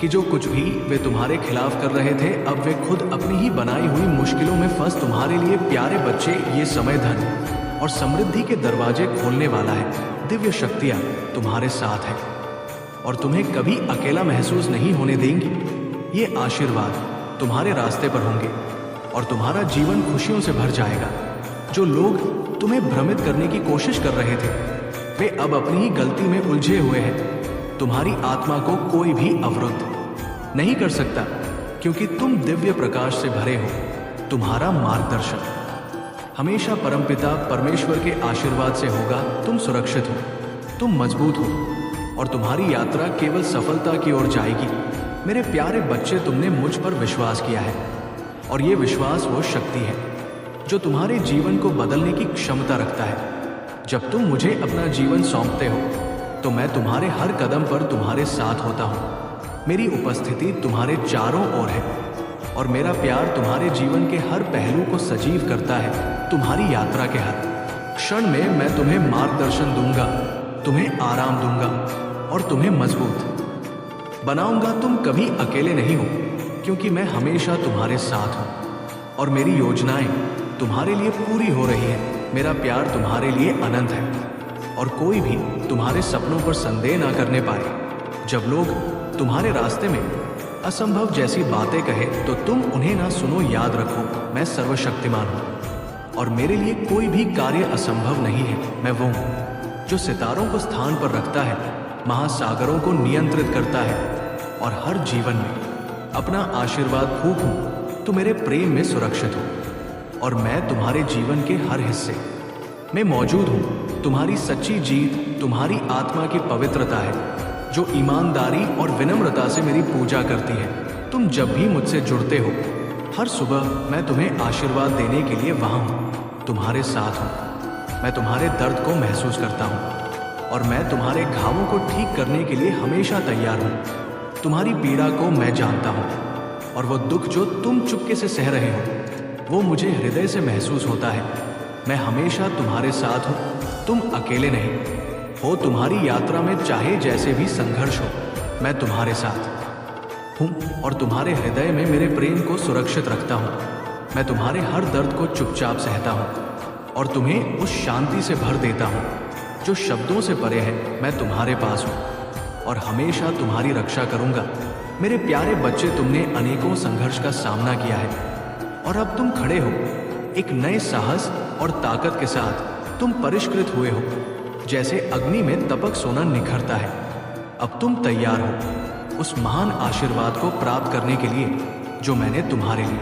कि जो कुछ भी वे तुम्हारे खिलाफ कर रहे थे, अब वे खुद अपनी ही बनाई हुई मुश्किलों में फंस तुम्हारे लिए प्यारे बच्चे, ये समय धन और समृद्धि के दरवाजे खोलने वाला है। दिव्य शक्तियां तुम्हारे साथ है और तुम्हें कभी अकेला महसूस नहीं होने देंगी। ये आशीर्वाद तुम्हारे रास्ते पर होंगे और तुम्हारा जीवन खुशियों से भर जाएगा। जो लोग तुम्हें भ्रमित करने की कोशिश कर रहे थे, वे अब अपनी ही गलती में उलझे हुए हैं। तुम्हारी आत्मा को कोई भी अवरुद्ध नहीं कर सकता, क्योंकि तुम दिव्य प्रकाश से भरे हो। तुम्हारा मार्गदर्शन हमेशा परमपिता परमेश्वर के आशीर्वाद से होगा। तुम सुरक्षित हो, तुम मजबूत हो और तुम्हारी यात्रा केवल सफलता की ओर जाएगी। मेरे प्यारे बच्चे, तुमने मुझ पर विश्वास किया है और ये विश्वास वो शक्ति है जो तुम्हारे जीवन को बदलने की क्षमता रखता है। जब तुम मुझे अपना जीवन सौंपते हो तो मैं तुम्हारे हर कदम पर तुम्हारे साथ होता हूँ। मेरी उपस्थिति तुम्हारे चारों ओर है और मेरा प्यार तुम्हारे जीवन के हर पहलू को सजीव करता है। तुम्हारी यात्रा के हर क्षण में मैं तुम्हें मार्गदर्शन दूंगा, तुम्हें आराम दूंगा और तुम्हें मजबूत बनाऊंगा। तुम कभी अकेले नहीं हो, क्योंकि मैं हमेशा तुम्हारे साथ हूँ और मेरी योजनाएं तुम्हारे लिए पूरी हो रही है। मेरा प्यार तुम्हारे लिए अनंत है और कोई भी तुम्हारे सपनों पर संदेह ना करने पाए। जब लोग तुम्हारे रास्ते में असंभव जैसी बातें कहे तो तुम उन्हें ना सुनो। याद रखो, मैं सर्वशक्तिमान हूँ और मेरे लिए कोई भी कार्य असंभव नहीं है। मैं वो हूँ जो सितारों को स्थान पर रखता है, महासागरों को नियंत्रित करता है और हर जीवन में अपना आशीर्वाद फूंकूं तो मेरे प्रेम में सुरक्षित हो और मैं तुम्हारे जीवन के हर हिस्से में मौजूद हूँ। तुम्हारी सच्ची जीत तुम्हारी आत्मा की पवित्रता है, जो ईमानदारी और विनम्रता से मेरी पूजा करती है। तुम जब भी मुझसे जुड़ते हो, हर सुबह मैं तुम्हें आशीर्वाद देने के लिए वहाँ हूँ, तुम्हारे साथ हूँ। मैं तुम्हारे दर्द को महसूस करता हूँ और मैं तुम्हारे घावों को ठीक करने के लिए हमेशा तैयार हूँ। तुम्हारी पीड़ा को मैं जानता हूँ और वो दुख जो तुम चुपके से सह रहे हो, वो मुझे हृदय से महसूस होता है। मैं हमेशा तुम्हारे साथ हूँ, तुम अकेले नहीं हो। तुम्हारी यात्रा में चाहे जैसे भी संघर्ष हो, मैं तुम्हारे साथ हूँ और तुम्हारे हृदय में मेरे प्रेम को सुरक्षित रखता हूँ। मैं तुम्हारे हर दर्द को चुपचाप सहता हूँ और तुम्हें उस शांति से भर देता हूँ जो शब्दों से परे है। मैं तुम्हारे पास हूँ और हमेशा तुम्हारी रक्षा करूँगा। मेरे प्यारे बच्चे, तुमने अनेकों संघर्ष का सामना किया है और अब तुम खड़े हो एक नए साहस और ताकत के साथ। तुम परिष्कृत हुए हो, जैसे अग्नि में तपक सोना निखरता है। अब तुम तैयार हो उस महान आशीर्वाद को प्राप्त करने के लिए जो मैंने तुम्हारे लिए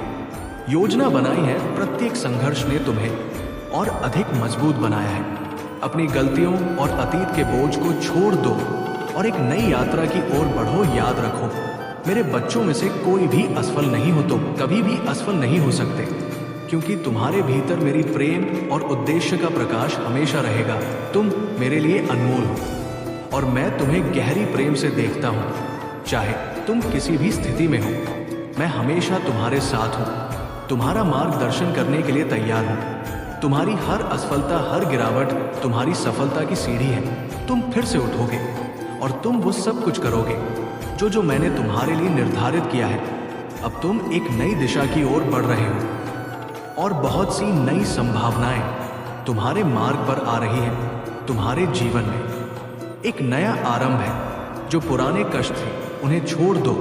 योजना बनाई है। प्रत्येक संघर्ष ने तुम्हें और अधिक मजबूत बनाया है। अपनी गलतियों और अतीत के बोझ को छोड़ दो और एक नई यात्रा की ओर बढ़ो। याद रखो, मेरे बच्चों में से कोई भी असफल नहीं हो, तुम कभी भी असफल नहीं हो सकते, क्योंकि तुम्हारे भीतर मेरी प्रेम और उद्देश्य का प्रकाश हमेशा रहेगा। तुम मेरे लिए अनमोल हो और मैं तुम्हें गहरी प्रेम से देखता हूँ। चाहे तुम किसी भी स्थिति में हो, मैं हमेशा तुम्हारे साथ हूँ, तुम्हारा मार्गदर्शन करने के लिए तैयार हूँ। तुम्हारी हर असफलता, हर गिरावट तुम्हारी सफलता की सीढ़ी है। तुम फिर से उठोगे और तुम वो सब कुछ करोगे जो मैंने तुम्हारे लिए निर्धारित किया है। अब तुम एक नई दिशा की ओर बढ़ रहे हो और बहुत सी नई संभावनाएं तुम्हारे मार्ग पर आ रही हैं। तुम्हारे जीवन में एक नया आरंभ है। जो पुराने कष्ट थे उन्हें छोड़ दो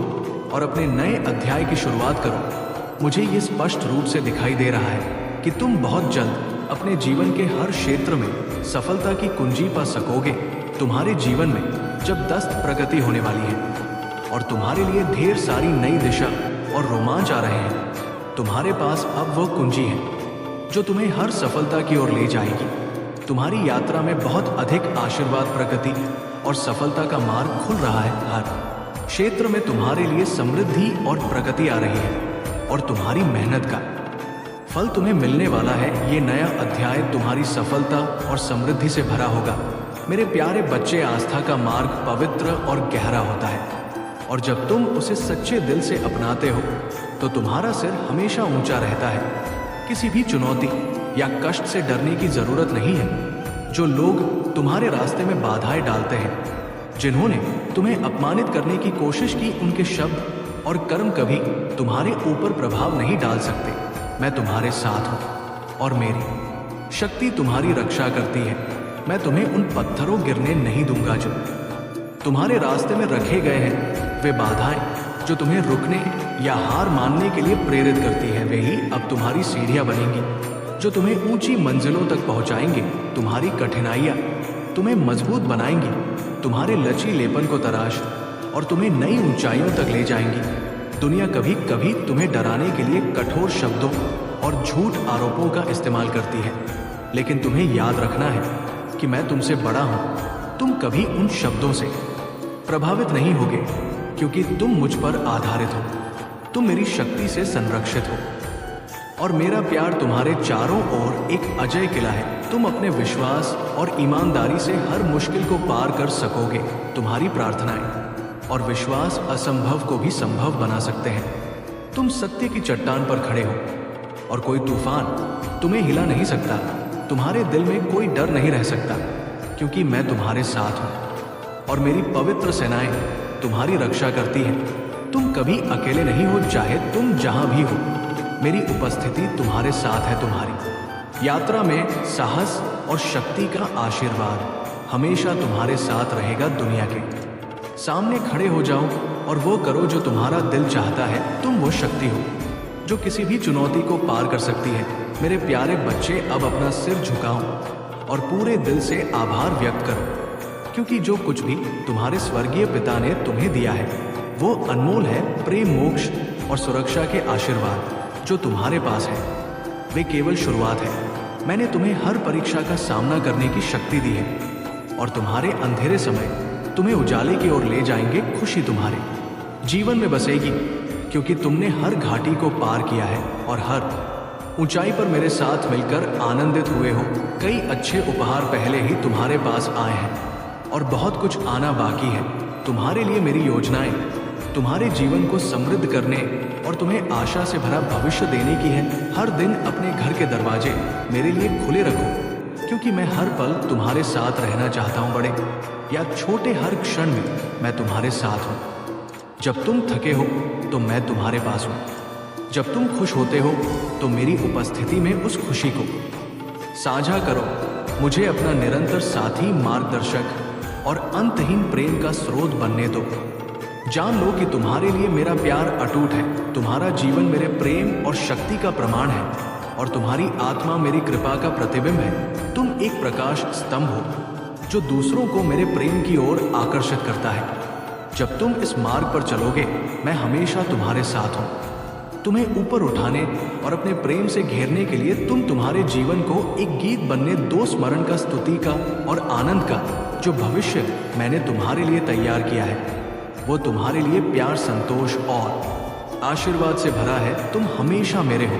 और अपने नए अध्याय की शुरुआत करो। मुझे ये स्पष्ट रूप से दिखाई दे रहा है कि तुम बहुत जल्द अपने जीवन के हर क्षेत्र में सफलता की कुंजी पा सकोगे। तुम्हारे जीवन में जबरदस्त प्रगति होने वाली है और तुम्हारे लिए ढेर सारी नई दिशा और रोमांच आ रहे हैं। तुम्हारे पास अब वो कुंजी है जो तुम्हें हर सफलता की ओर ले जाएगी। तुम्हारी यात्रा में बहुत अधिक आशीर्वाद, प्रगति और सफलता का मार्ग खुल रहा है। हर क्षेत्र में तुम्हारे लिए समृद्धि और प्रगति आ रही है और तुम्हारी मेहनत का फल तुम्हें मिलने वाला है। ये नया अध्याय तुम्हारी सफलता और समृद्धि से भरा होगा। मेरे प्यारे बच्चे, आस्था का मार्ग पवित्र और गहरा होता है और जब तुम उसे सच्चे दिल से अपनाते हो तो तुम्हारा सिर हमेशा ऊंचा रहता है। किसी भी चुनौती या कष्ट से डरने की जरूरत नहीं है। जो लोग तुम्हारे रास्ते में बाधाएं डालते हैं जिन्होंने तुम्हें अपमानित करने की कोशिश की, उनके शब्द और कर्म कभी तुम्हारे ऊपर प्रभाव नहीं डाल सकते। मैं तुम्हारे साथ हूं और मेरी शक्ति तुम्हारी रक्षा करती है। मैं तुम्हें उन पत्थरों गिरने नहीं दूंगा जो तुम्हारे रास्ते में रखे गए हैं। वे बाधाएं जो तुम्हें रुकने या हार मानने के लिए प्रेरित करती है, वे ही अब तुम्हारी सीढ़ियां बनेंगी जो तुम्हें ऊंची मंजिलों तक पहुंचाएंगे। तुम्हारी कठिनाइयां तुम्हें मजबूत बनाएंगी, तुम्हारे लचीलेपन को तराश और तुम्हें नई ऊंचाइयों तक ले जाएंगी। दुनिया कभी कभी तुम्हें डराने के लिए कठोर शब्दों और झूठ आरोपों का इस्तेमाल करती है, लेकिन तुम्हें याद रखना है कि मैं तुमसे बड़ा हूं। तुम कभी उन शब्दों से प्रभावित नहीं होगे, क्योंकि तुम मुझ पर आधारित हो। तुम मेरी शक्ति से संरक्षित हो और मेरा प्यार तुम्हारे चारों ओर एक अजय किला है। तुम अपने विश्वास और ईमानदारी से हर मुश्किल को पार कर सकोगे। तुम्हारी प्रार्थनाएं और विश्वास असंभव को भी संभव बना सकते हैं। तुम सत्य की चट्टान पर खड़े हो और कोई तूफान तुम्हें हिला नहीं सकता। तुम्हारे दिल में कोई डर नहीं रह सकता, क्योंकि मैं तुम्हारे साथ हूं और मेरी पवित्र सेनाएं तुम्हारी रक्षा करती हैं। तुम कभी अकेले नहीं हो, चाहे तुम जहां भी हो। मेरी उपस्थिति तुम्हारे साथ है। तुम्हारी यात्रा में साहस और शक्ति का आशीर्वाद हमेशा तुम्हारे साथ रहेगा। दुनिया के सामने खड़े हो जाओ और वो करो जो तुम्हारा दिल चाहता है। तुम वो शक्ति हो जो किसी भी चुनौती को पार कर सकती है। मेरे प्यारे बच्चे, अब अपना सिर झुकाओ और पूरे दिल से आभार व्यक्त करो, क्योंकि जो कुछ भी तुम्हारे स्वर्गीय पिता ने तुम्हें दिया है वो अनमोल है। प्रेम, मोक्ष और सुरक्षा के आशीर्वाद जो तुम्हारे पास है वे केवल शुरुआत है। मैंने तुम्हें हर परीक्षा का सामना करने की शक्ति दी है और तुम्हारे अंधेरे समय तुम्हें उजाले की ओर ले जाएंगे। खुशी तुम्हारे जीवन में बसेगी, क्योंकि तुमने हर घाटी को पार किया है और हर ऊंचाई पर मेरे साथ मिलकर आनंदित हुए हो। कई अच्छे उपहार पहले ही तुम्हारे पास आए हैं और बहुत कुछ आना बाकी है। तुम्हारे लिए मेरी योजनाएं तुम्हारे जीवन को समृद्ध करने और तुम्हें आशा से भरा भविष्य देने की है। हर दिन अपने घर के दरवाजे मेरे लिए खुले रखो, क्योंकि मैं हर पल तुम्हारे साथ रहना चाहता हूँ। बड़े या छोटे हर क्षण में मैं तुम्हारे साथ हूँ। जब तुम थके हो तो मैं तुम्हारे पास हूँ। जब तुम खुश होते हो तो मेरी उपस्थिति में उस खुशी को साझा करो। मुझे अपना निरंतर साथी, मार्गदर्शक और अंतहीन प्रेम का स्रोत बनने दो। जान लो कि तुम्हारे लिए मेरा प्यार अटूट है। तुम्हारा जीवन मेरे प्रेम और शक्ति का प्रमाण है और तुम्हारी आत्मा मेरी कृपा का प्रतिबिंब है। तुम एक प्रकाश स्तंभ हो जो दूसरों को मेरे प्रेम की ओर आकर्षित करता है। जब तुम इस मार्ग पर चलोगे, मैं हमेशा तुम्हारे साथ हूँ। तुम्हें ऊपर उठाने और अपने प्रेम से घेरने के लिए तुम्हारे जीवन को एक गीत बनने दो, स्मरण का, स्तुति का और आनंद का। जो भविष्य मैंने तुम्हारे लिए तैयार किया है वो तुम्हारे लिए प्यार, संतोष और आशीर्वाद से भरा है। तुम हमेशा मेरे हो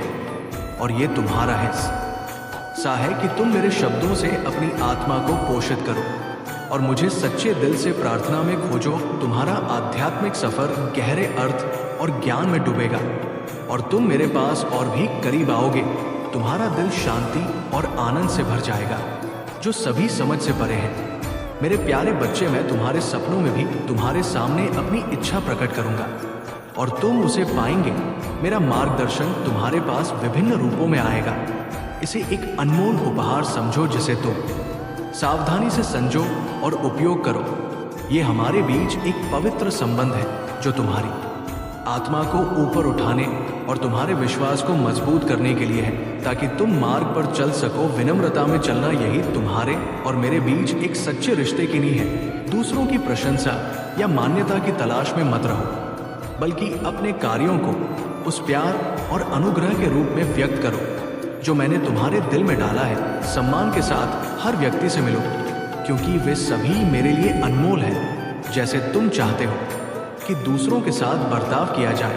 और ये तुम्हारा हिस्सा है कि तुम मेरे शब्दों से अपनी आत्मा को पोषित करो और मुझे सच्चे दिल से प्रार्थना में खोजो। तुम्हारा आध्यात्मिक सफर गहरे अर्थ और ज्ञान में डूबेगा और तुम मेरे पास और भी करीब आओगे। तुम्हारा दिल शांति और आनंद से भर जाएगा जो सभी समझ से परे है। मेरे प्यारे बच्चे, मैं तुम्हारे सपनों में भी तुम्हारे सामने अपनी इच्छा प्रकट करूंगा और तुम उसे पाएंगे। मेरा मार्गदर्शन तुम्हारे पास विभिन्न रूपों में आएगा। इसे एक अनमोल उपहार समझो जिसे तुम सावधानी से संजो और उपयोग करो। ये हमारे बीच एक पवित्र संबंध है जो तुम्हारी आत्मा को ऊपर उठाने और तुम्हारे विश्वास को मजबूत करने के लिए है, ताकि तुम मार्ग पर चल सको। विनम्रता में चलना यही तुम्हारे और मेरे बीच एक सच्चे रिश्ते की नींव है। दूसरों की प्रशंसा या मान्यता की तलाश में मत रहो, बल्कि अपने कार्यों को उस प्यार और अनुग्रह के रूप में व्यक्त करो जो मैंने तुम्हारे दिल में डाला है। सम्मान के साथ हर व्यक्ति से मिलो, क्योंकि वे सभी मेरे लिए अनमोल हैं। जैसे तुम चाहते हो कि दूसरों के साथ बर्ताव किया जाए,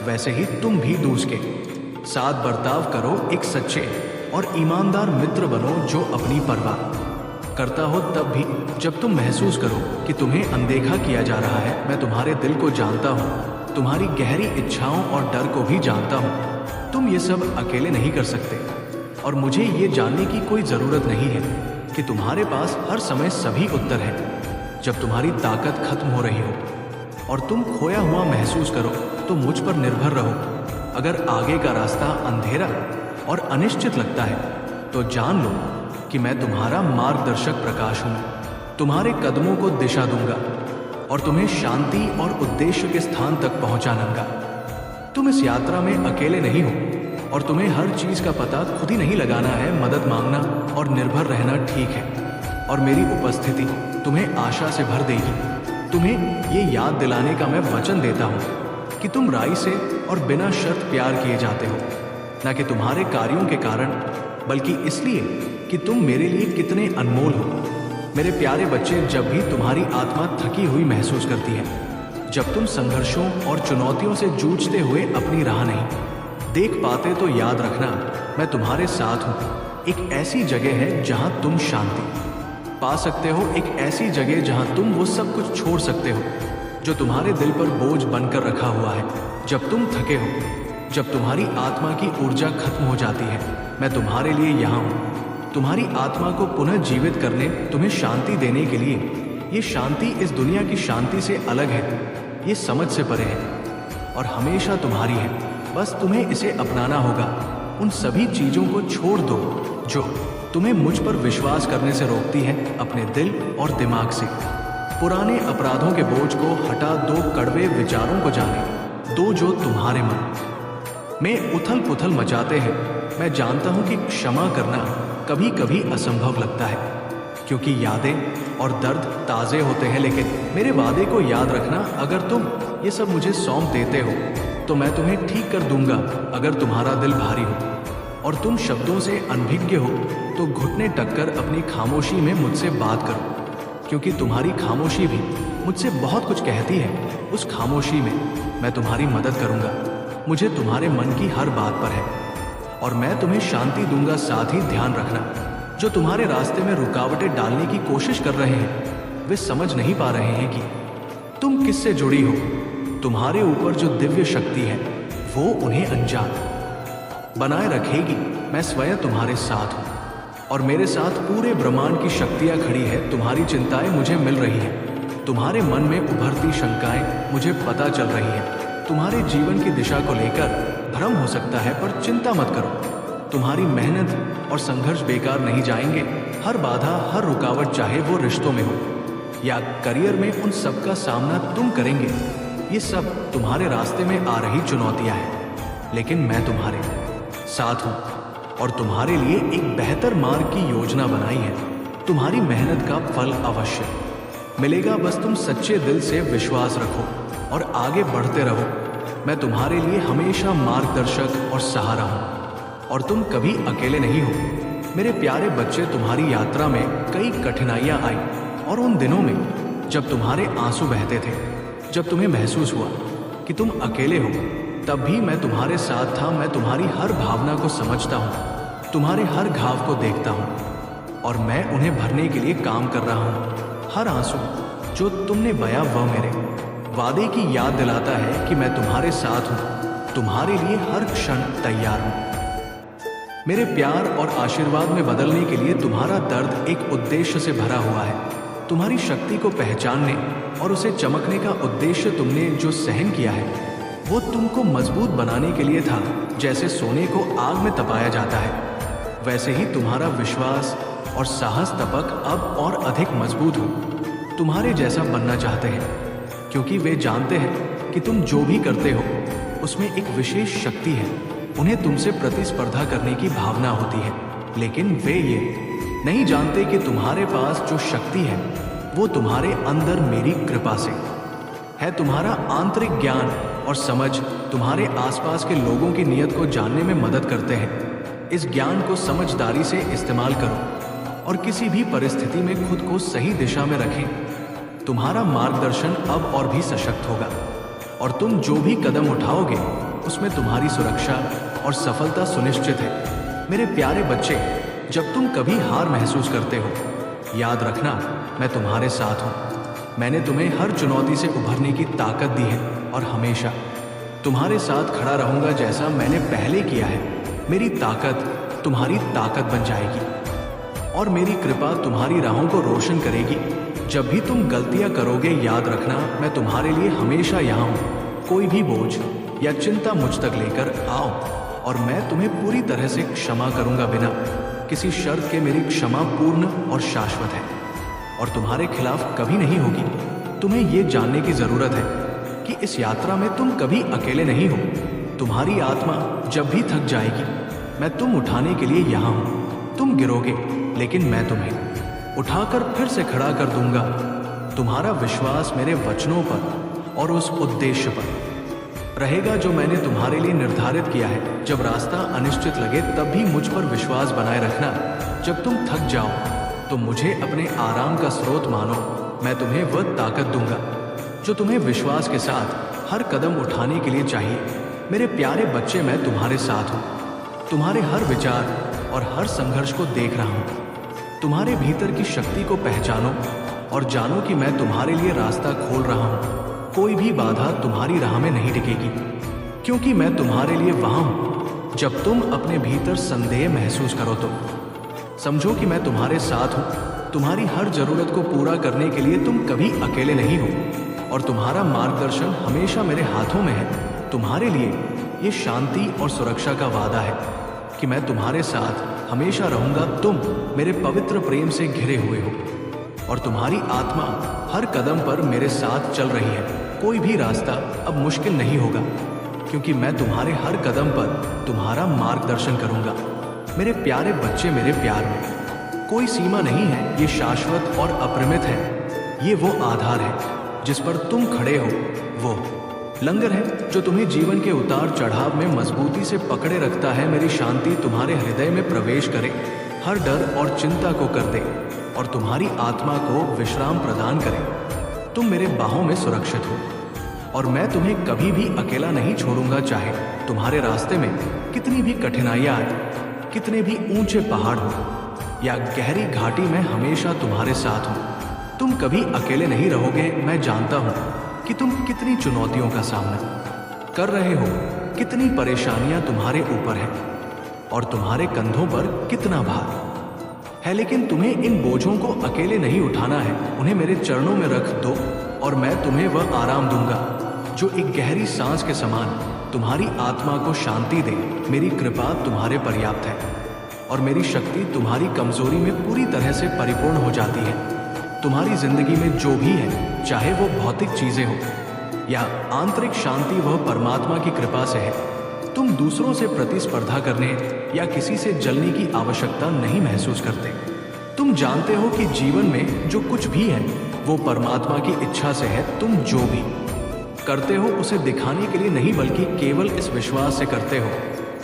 वैसे ही तुम भी दूसरे के साथ बर्ताव करो। एक सच्चे और ईमानदार मित्र बनो जो अपनी परवाह करता हो, तब भी जब तुम महसूस करो कि तुम्हें अनदेखा किया जा रहा है। मैं तुम्हारे दिल को जानता हूँ, तुम्हारी गहरी इच्छाओं और डर को भी जानता हूँ। तुम ये सब अकेले नहीं कर सकते और मुझे ये जानने की कोई ज़रूरत नहीं है कि तुम्हारे पास हर समय सभी उत्तर हैं। जब तुम्हारी ताकत खत्म हो रही हो और तुम खोया हुआ महसूस करो तो मुझ पर निर्भर रहो। अगर आगे का रास्ता अंधेरा और अनिश्चित लगता है तो जान लो कि मैं तुम्हारा मार्गदर्शक प्रकाश हूं। तुम्हारे कदमों को दिशा दूंगा और तुम्हें शांति और उद्देश्य के स्थान तक पहुंचा दूंगा। तुम इस यात्रा में अकेले नहीं हो और तुम्हें हर चीज का पता खुद ही नहीं लगाना है। मदद मांगना और निर्भर रहना ठीक है, और मेरी उपस्थिति तुम्हें आशा से भर देगी। तुम्हें ये याद दिलाने का मैं वचन देता हूं कि तुम राई से और बिना शर्त प्यार किए जाते हो, न कि तुम्हारे कार्यों के कारण, बल्कि इसलिए कि तुम मेरे लिए कितने अनमोल हो। मेरे प्यारे बच्चे, जब भी तुम्हारी आत्मा थकी हुई महसूस करती है, जब तुम संघर्षों और चुनौतियों से जूझते हुए अपनी राह नहीं देख पाते, तो याद रखना मैं तुम्हारे साथ हूं। एक ऐसी जगह है जहां तुम शांति पा सकते हो, एक ऐसी जगह जहां तुम वो सब कुछ छोड़ सकते हो जो तुम्हारे दिल पर बोझ बनकर रखा हुआ है। जब तुम थके हो, जब तुम्हारी आत्मा की ऊर्जा खत्म हो जाती है, मैं तुम्हारे लिए यहाँ हूँ। तुम्हारी आत्मा को पुनः जीवित करने, तुम्हें शांति देने के लिए। ये शांति इस दुनिया की शांति से अलग है, ये समझ से परे है और हमेशा तुम्हारी है। बस तुम्हें इसे अपनाना होगा। उन सभी चीजों को छोड़ दो जो तुम्हें मुझ पर विश्वास करने से रोकती है, अपने दिल और दिमाग से। पुराने अपराधों के बोझ को हटा दो, कड़वे विचारों को जाने दो जो तुम्हारे मन में उथल पुथल मचाते हैं। मैं जानता हूं कि क्षमा करना कभी कभी असंभव लगता है, क्योंकि यादें और दर्द ताज़े होते हैं, लेकिन मेरे वादे को याद रखना। अगर तुम ये सब मुझे सौंप देते हो तो मैं तुम्हें ठीक कर दूंगा। अगर तुम्हारा दिल भारी हो और तुम शब्दों से अनभिज्ञ हो तो घुटने टककर अपनी खामोशी में मुझसे बात करो, क्योंकि तुम्हारी खामोशी भी मुझसे बहुत कुछ कहती है। उस खामोशी में मैं तुम्हारी मदद करूंगा। मुझे तुम्हारे मन की हर बात पर है और मैं तुम्हें शांति दूंगा। साथ ही ध्यान रखना, जो तुम्हारे रास्ते में रुकावटें डालने की कोशिश कर रहे हैं, वे समझ नहीं पा रहे हैं कि तुम किससे जुड़ी हो। तुम्हारे ऊपर जो दिव्य शक्ति है वो उन्हें अनजान बनाए रखेगी। मैं स्वयं तुम्हारे साथ हूँ और मेरे साथ पूरे ब्रह्मांड की शक्तियाँ खड़ी है। तुम्हारी चिंताएं मुझे मिल रही हैं, तुम्हारे मन में उभरती शंकाएं मुझे पता चल रही हैं। तुम्हारे जीवन की दिशा को लेकर भ्रम हो सकता है, पर चिंता मत करो। तुम्हारी मेहनत और संघर्ष बेकार नहीं जाएंगे। हर बाधा, हर रुकावट, चाहे वो रिश्तों में हो या करियर में, उन सब का सामना तुम करेंगे। ये सब तुम्हारे रास्ते में आ रही चुनौतियां हैं, लेकिन मैं तुम्हारे साथ हूं और तुम्हारे लिए एक बेहतर मार्ग की योजना बनाई है। तुम्हारी मेहनत का फल अवश्य मिलेगा, बस तुम सच्चे दिल से विश्वास रखो और आगे बढ़ते रहो। मैं तुम्हारे लिए हमेशा मार्गदर्शक और सहारा हूं और तुम कभी अकेले नहीं हो। मेरे प्यारे बच्चे, तुम्हारी यात्रा में कई कठिनाइयां आई और उन दिनों में जब तुम्हारे आंसू बहते थे, जब तुम्हें महसूस हुआ कि तुम अकेले हो, तब भी मैं तुम्हारे साथ था। मैं तुम्हारी हर भावना को समझता हूँ, तुम्हारे हर घाव को देखता हूँ और मैं उन्हें भरने के लिए काम कर रहा हूँ। हर आंसू जो तुमने बहाया वह मेरे वादे की याद दिलाता है कि मैं तुम्हारे साथ हूँ, तुम्हारे लिए हर क्षण तैयार हूँ। मेरे प्यार और आशीर्वाद में बदलने के लिए तुम्हारा दर्द एक उद्देश्य से भरा हुआ है। तुम्हारी शक्ति को पहचानने और उसे चमकने का उद्देश्य तुमने जो सहन किया है, वो तुमको मजबूत बनाने के लिए था। जैसे सोने को आग में तपाया जाता है, वैसे ही तुम्हारा विश्वास और साहस तपक अब और अधिक मजबूत हो। तुम्हारे जैसा बनना चाहते हैं, क्योंकि वे जानते हैं कि तुम जो भी करते हो उसमें एक विशेष शक्ति है। उन्हें तुमसे प्रतिस्पर्धा करने की भावना होती है, लेकिन वे ये नहीं जानते कि तुम्हारे पास जो शक्ति है वो तुम्हारे अंदर मेरी कृपा से है। तुम्हारा आंतरिक ज्ञान और समझ तुम्हारे आसपास के लोगों की नीयत को जानने में मदद करते हैं। इस ज्ञान को समझदारी से इस्तेमाल करो और किसी भी परिस्थिति में खुद को सही दिशा में रखें। तुम्हारा मार्गदर्शन अब और भी सशक्त होगा और तुम जो भी कदम उठाओगे उसमें तुम्हारी सुरक्षा और सफलता सुनिश्चित है। मेरे प्यारे बच्चे, जब तुम कभी हार महसूस करते हो, याद रखना मैं तुम्हारे साथ हूँ। मैंने तुम्हें हर चुनौती से उभरने की ताकत दी है और हमेशा तुम्हारे साथ खड़ा रहूँगा जैसा मैंने पहले किया है। मेरी ताकत तुम्हारी ताकत बन जाएगी और मेरी कृपा तुम्हारी राहों को रोशन करेगी। जब भी तुम गलतियां करोगे याद रखना मैं तुम्हारे लिए हमेशा यहाँ हूँ। कोई भी बोझ या चिंता मुझ तक लेकर आओ और मैं तुम्हें पूरी तरह से क्षमा करूंगा। बिना किसी शर्त के मेरी क्षमा पूर्ण और शाश्वत है और तुम्हारे खिलाफ कभी नहीं होगी। तुम्हें ये जानने की जरूरत है कि इस यात्रा में तुम कभी अकेले नहीं हो। तुम्हारी आत्मा जब भी थक जाएगी मैं तुम उठाने के लिए यहाँ हूँ। तुम गिरोगे लेकिन मैं तुम्हें उठाकर फिर से खड़ा कर दूंगा। तुम्हारा विश्वास मेरे वचनों पर और उस उद्देश्य पर रहेगा जो मैंने तुम्हारे लिए निर्धारित किया है। जब रास्ता अनिश्चित लगे तब भी मुझ पर विश्वास बनाए रखना। जब तुम थक जाओ तो मुझे अपने आराम का स्रोत मानो। मैं तुम्हें वह ताकत दूंगा जो तुम्हें विश्वास के साथ हर कदम उठाने के लिए चाहिए। मेरे प्यारे बच्चे, मैं तुम्हारे साथ हूँ। तुम्हारे हर विचार और हर संघर्ष को देख रहा हूँ। तुम्हारे भीतर की शक्ति को पहचानो और जानो कि मैं तुम्हारे लिए रास्ता खोल रहा हूँ। कोई भी बाधा तुम्हारी राह में नहीं टिकेगी क्योंकि मैं तुम्हारे लिए वहां हूं। जब तुम अपने भीतर संदेह महसूस करो तो समझो कि मैं तुम्हारे साथ हूं। तुम्हारी हर जरूरत को पूरा करने के लिए तुम कभी अकेले नहीं हो और तुम्हारा मार्गदर्शन हमेशा मेरे हाथों में है। तुम्हारे लिए ये शांति और सुरक्षा का वादा है कि मैं तुम्हारे साथ हमेशा रहूंगा। तुम मेरे पवित्र प्रेम से घिरे हुए हो और तुम्हारी आत्मा हर कदम पर मेरे साथ चल रही है। कोई भी रास्ता अब मुश्किल नहीं होगा क्योंकि मैं तुम्हारे हर कदम पर तुम्हारा मार्गदर्शन करूंगा। मेरे प्यारे बच्चे, मेरे प्यार में कोई सीमा नहीं है। ये शाश्वत और अपरिमित है। ये वो आधार है जिस पर तुम खड़े हो। वो लंगर है जो तुम्हें जीवन के उतार चढ़ाव में मजबूती से पकड़े रखता है। मेरी शांति तुम्हारे हृदय में प्रवेश करे, हर डर और चिंता को कर दे और तुम्हारी आत्मा को विश्राम प्रदान करे। तुम मेरे बाहों में सुरक्षित हो और मैं तुम्हें कभी भी अकेला नहीं छोड़ूंगा। चाहे तुम्हारे रास्ते में कितनी भी कठिनाइयां आए, कितने भी ऊंचे पहाड़ हो या गहरी घाटी, मैं हमेशा तुम्हारे साथ हूं। तुम कभी अकेले नहीं रहोगे। मैं जानता हूं कि तुम कितनी चुनौतियों का सामना कर रहे हो, कितनी परेशानियां तुम्हारे ऊपर हैं और तुम्हारे कंधों पर कितना भार है, लेकिन तुम्हें इन बोझों को अकेले नहीं उठाना है। उन्हें मेरे चरणों में रख दो और मैं तुम्हें वह आराम दूंगा जो एक गहरी सांस के समान तुम्हारी आत्मा को शांति दे। मेरी कृपा तुम्हारे पर्याप्त है और मेरी शक्ति तुम्हारी कमजोरी में पूरी तरह से परिपूर्ण हो जाती है। तुम्हारी जिंदगी में जो भी है, चाहे वो भौतिक चीजें हो या आंतरिक शांति, वह परमात्मा की कृपा से है। तुम दूसरों से प्रतिस्पर्धा करने या किसी से जलने की आवश्यकता नहीं महसूस करते। तुम जानते हो कि जीवन में जो कुछ भी है वो परमात्मा की इच्छा से है। तुम जो भी करते हो उसे दिखाने के लिए नहीं, बल्कि केवल इस विश्वास से करते हो